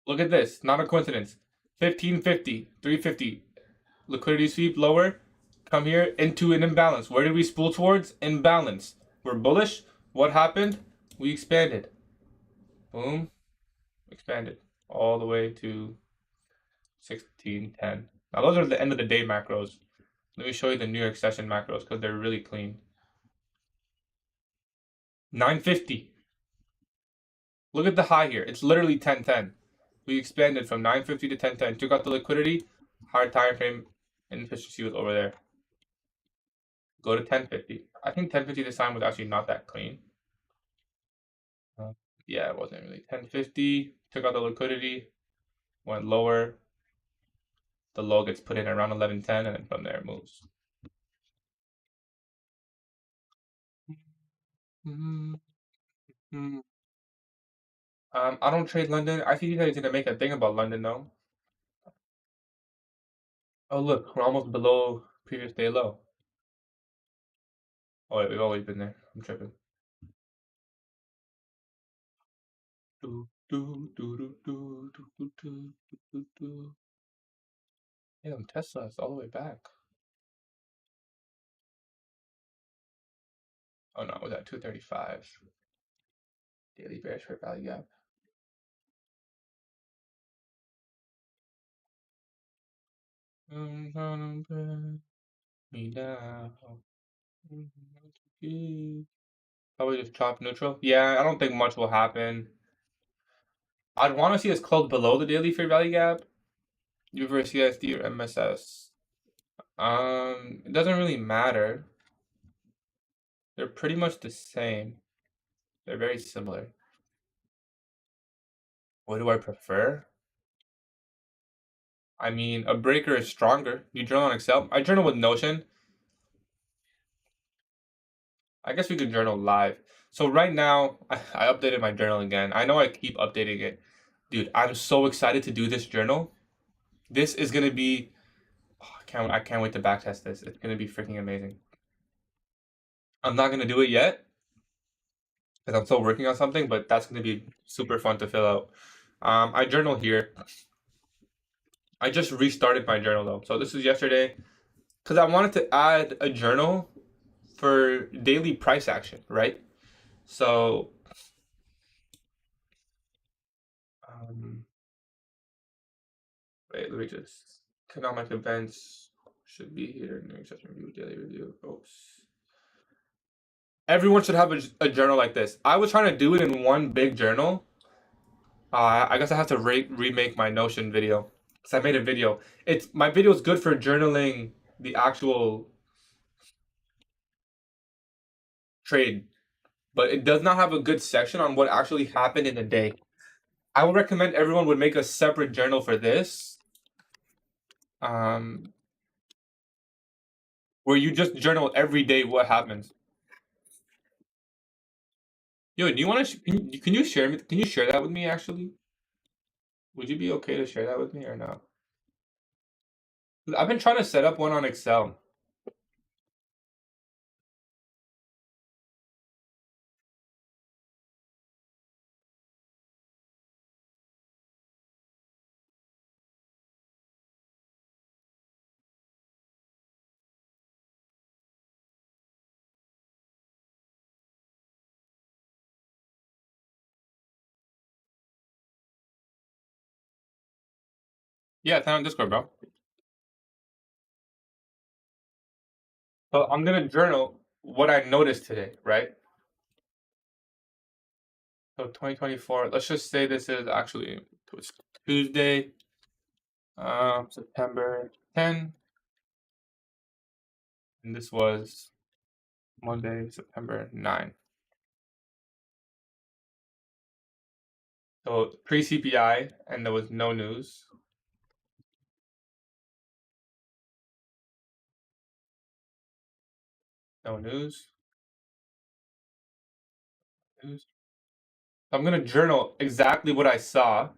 Look at this, not a coincidence. 1550, 350. Liquidity sweep lower. Come here into an imbalance. Where did we spool towards? Imbalance. We're bullish. What happened? We expanded. Boom. Expanded. All the way to 1610. Now those are the end of the day macros. Let me show you the New York session macros because they're really clean. 950. Look at the high here. It's literally 1010. We expanded from 950 to 1010. Took out the liquidity. Hard time frame inefficiency was over there. Go to 1050. I think 1050 this time was actually not that clean. Yeah, it wasn't really. 1050. Took out the liquidity. Went lower. The low gets put in around 1110, and then from there it moves. I don't trade London. I think you guys gonna make a thing about London though. Oh look, we're almost below previous day low. Oh wait, we've always been there. I'm tripping. Damn, Tesla's all the way back. Oh no, it was at 235. Daily bearish for value gap. Me down. Probably just chop neutral. Yeah, I don't think much will happen. I'd want to see us close below the daily fair value gap. Either CSD or MSS. It doesn't really matter. They're pretty much the same. They're very similar. What do I prefer? I mean, a breaker is stronger. You journal on Excel. I journal with Notion. I guess we could journal live. So right now, I updated my journal again. I know I keep updating it. Dude, I'm so excited to do this journal. This is gonna be I can't wait to backtest this. It's gonna be freaking amazing. I'm not gonna do it yet because I'm still working on something, but that's gonna be super fun to fill out. I journal here. I just restarted my journal though. So this is yesterday because I wanted to add a journal for daily price action, right? So wait, let me just economic events should be here. New session review, daily review. Oops. Everyone should have a journal like this. I was trying to do it in one big journal. I guess I have to remake my Notion video because I made a video. My video is good for journaling the actual trade, but it does not have a good section on what actually happened in a day. I would recommend everyone would make a separate journal for this, where you just journal every day what happens. Yo, do you want to? Can you share me? Can you share that with me? Actually, would you be okay to share that with me or no? I've been trying to set up one on Excel. Yeah, turn on Discord, bro. So I'm gonna journal what I noticed today, right? So 2024. Let's just say this is actually it's Tuesday, September 10, and this was Monday, September 9. So pre-CPI, and there was no news. No news. News. I'm gonna journal exactly what I saw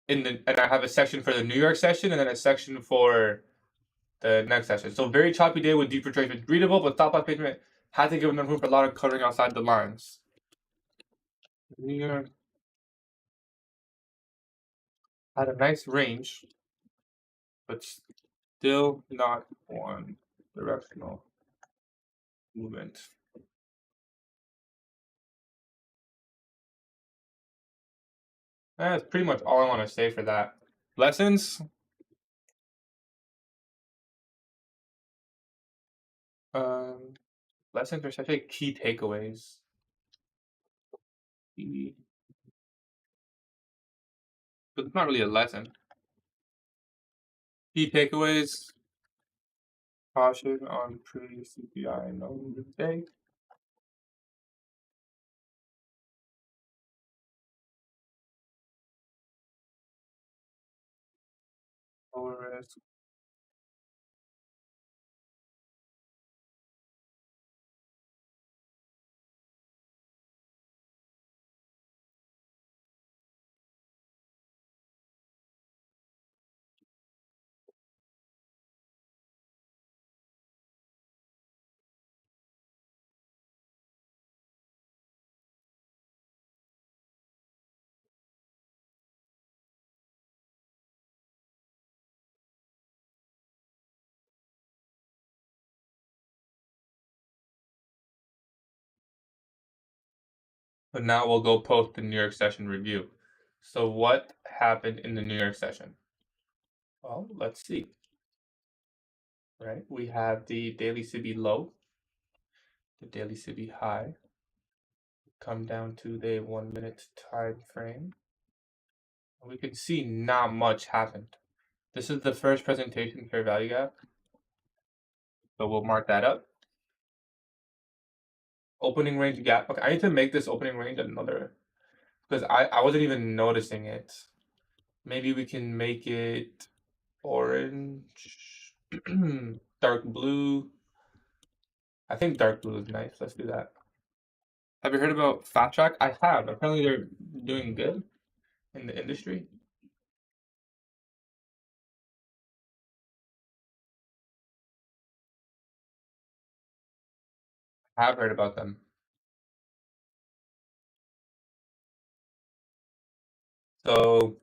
and I have a section for the New York session and then a section for the next session. So very choppy day with deep retracement. Readable, but stop loss placement had to give enough room for a lot of coloring outside the lines. New York had a nice range, but still not one directional movement. That's pretty much all I want to say for that. Lessons. Um, lessons are essentially key takeaways. But it's not really a lesson. Key takeaways. Caution on pre-CPI no mistake. Lower risk. But now we'll go post the New York session review. So what happened in the New York session? Well, let's see. Right, we have the daily CB low, the daily CB high. Come down to the 1 minute time frame. We can see not much happened. This is the first presentation fair value gap. So we'll mark that up. Opening range gap. Okay, I need to make this opening range another because I wasn't even noticing it. Maybe we can make it orange, dark blue. I think dark blue is nice. Let's do that. Have you heard about Fat Track? I have. Apparently they're doing good in the industry. I have heard about them. So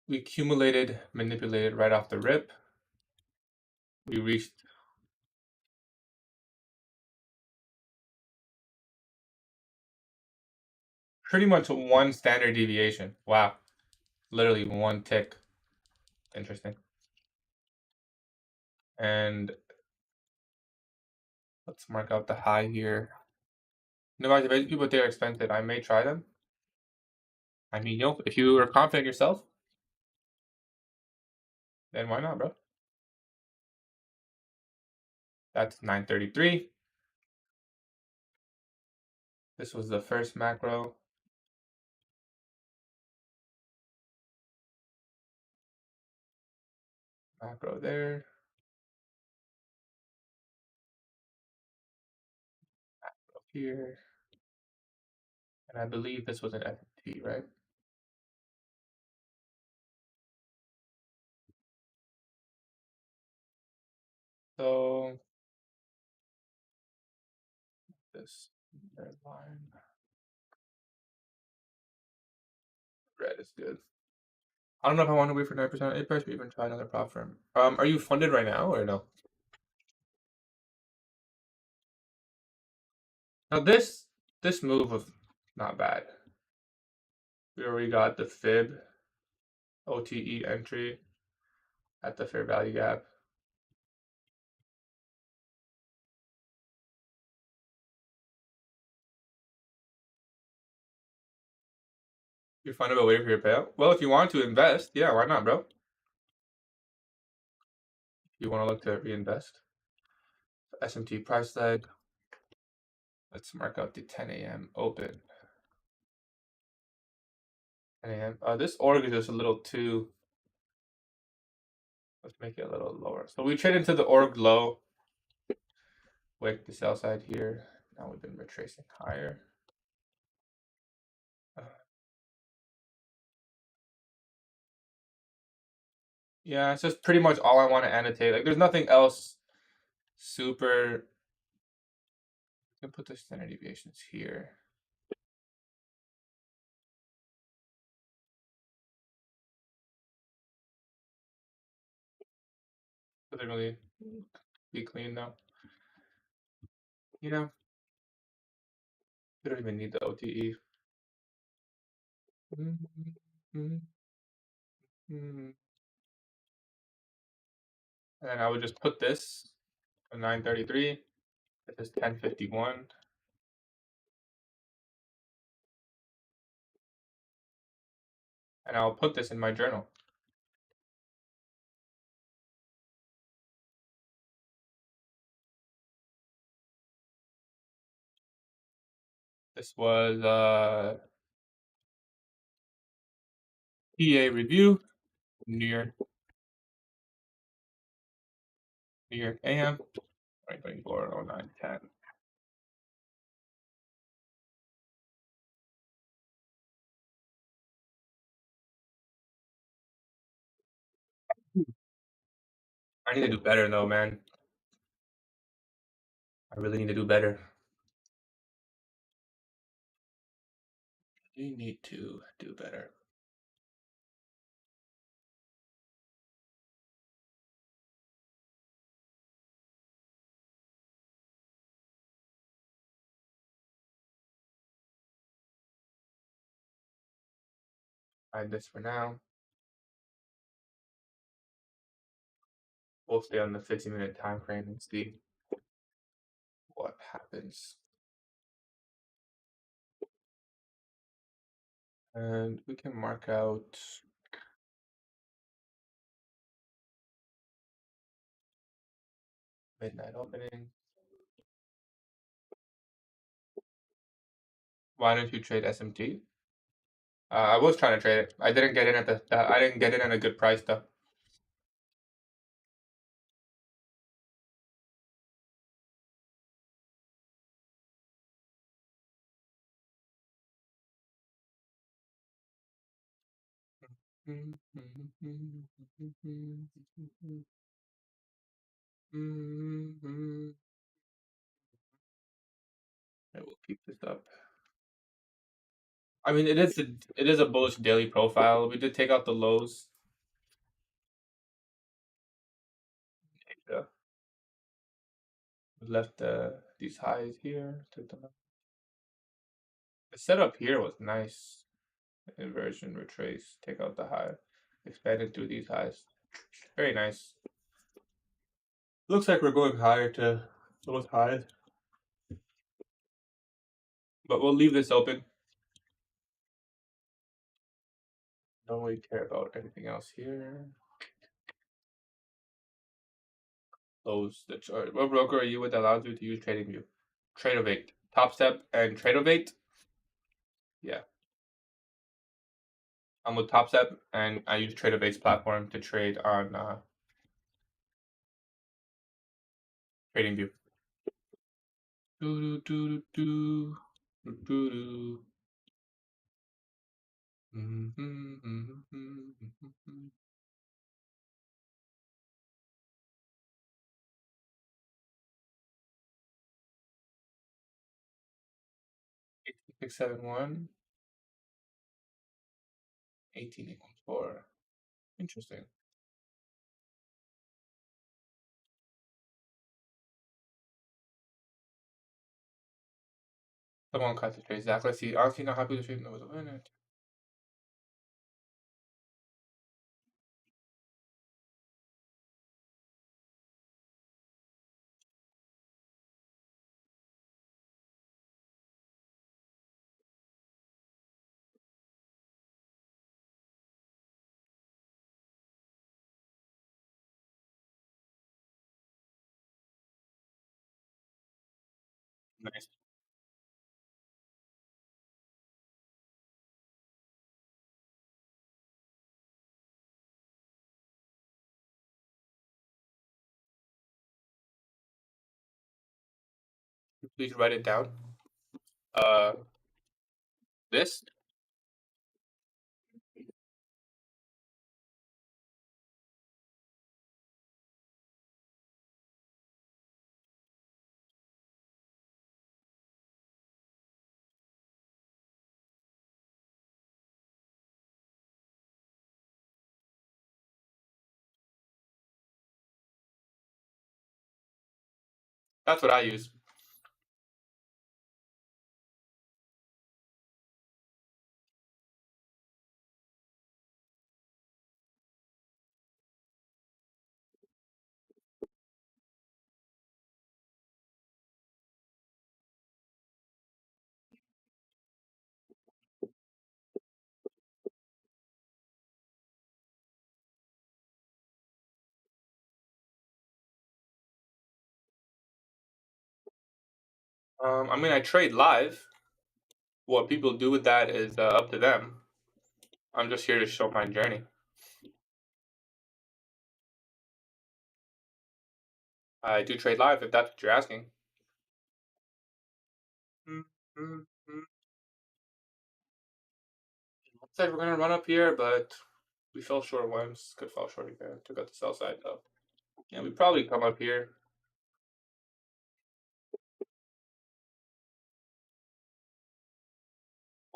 we accumulated, manipulated right off the rip. We reached pretty much one standard deviation. Wow. Literally one tick. Interesting. And let's mark out the high here. No, guys, if I people they're expensive, I may try them. I mean, if you are confident yourself, then why not, bro? That's 933. This was the first macro. Macro there. Macro here. And I believe this was an FT, right? So this red line. Red is good. I don't know if I want to wait for 9% A price or even try another prop firm. Are you funded right now or no? Now this move was not bad. We already got the fib OTE entry at the fair value gap. You're fine about waiting for your payout? Well, if you want to invest, yeah, why not, bro? You want to look to reinvest. SMT price leg. Let's mark out the 10 a.m. open. 10 a.m. This org is just a little too. Let's make it a little lower. So we trade into the org low. Wait the sell side here. Now we've been retracing higher. Yeah, it's just pretty much all I want to annotate. Like, there's nothing else super. I can put the standard deviations here. Doesn't really be clean now. You know, we don't even need the OTE. And I would just put this at 933. This is 1051. And I'll put this in my journal. This was PA review, New York AM, 2024 09 10. I need to do better though, man. I really need to do better. You need to do better. Hide this for now. We'll stay on the 50-minute time frame and see what happens. And we can mark out midnight opening. Why don't you trade SMT? I was trying to trade it. I didn't get in at the. I didn't get in at a good price though. I will keep this up. I mean, it is a bullish daily profile. We did take out the lows. Yeah. We left these highs here. Took them out. The setup here was nice. Inversion, retrace, take out the high, expanded through these highs. Very nice. Looks like we're going higher to those highs. But we'll leave this open. Don't really care about anything else here. Close the chart. What broker are you with that allows you to use TradingView? Tradeovate. Top Step and Tradeovate. Yeah. I'm with Top Step and I use Tradeovate's platform to trade on TradingView. Do do do do do do do. 671. 18 equals 4. Interesting. Someone cut the trade. Zach, let's see. Honestly, not happy with the trade. No, was a winner. Nice. Please write it down. Uh, this. That's what I use. I mean, I trade live. What people do with that is up to them. I'm just here to show my journey. I do trade live if that's what you're asking. Mm, mm, mm. Looks like we're gonna run up here, but we fell short once. Could fall short again. Took out the sell side though. Yeah, we probably come up here.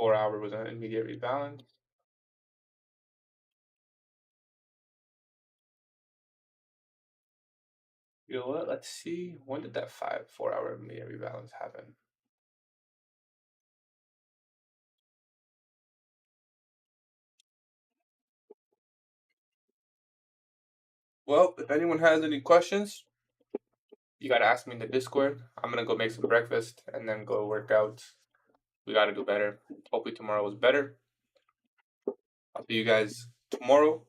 4 hour with an immediate rebalance. You know what? Let's see. When did that 4 hour immediate rebalance happen? Well, if anyone has any questions, you gotta ask me in the Discord. I'm gonna go make some breakfast and then go work out. We gotta do better. Hopefully tomorrow was better. I'll see you guys tomorrow,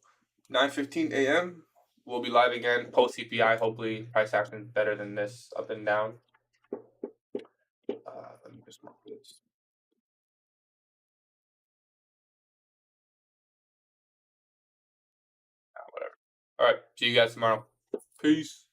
9:15 a.m. We'll be live again post CPI. Hopefully price action is better than this up and down. Let me just mark this. Whatever. All right. See you guys tomorrow. Peace.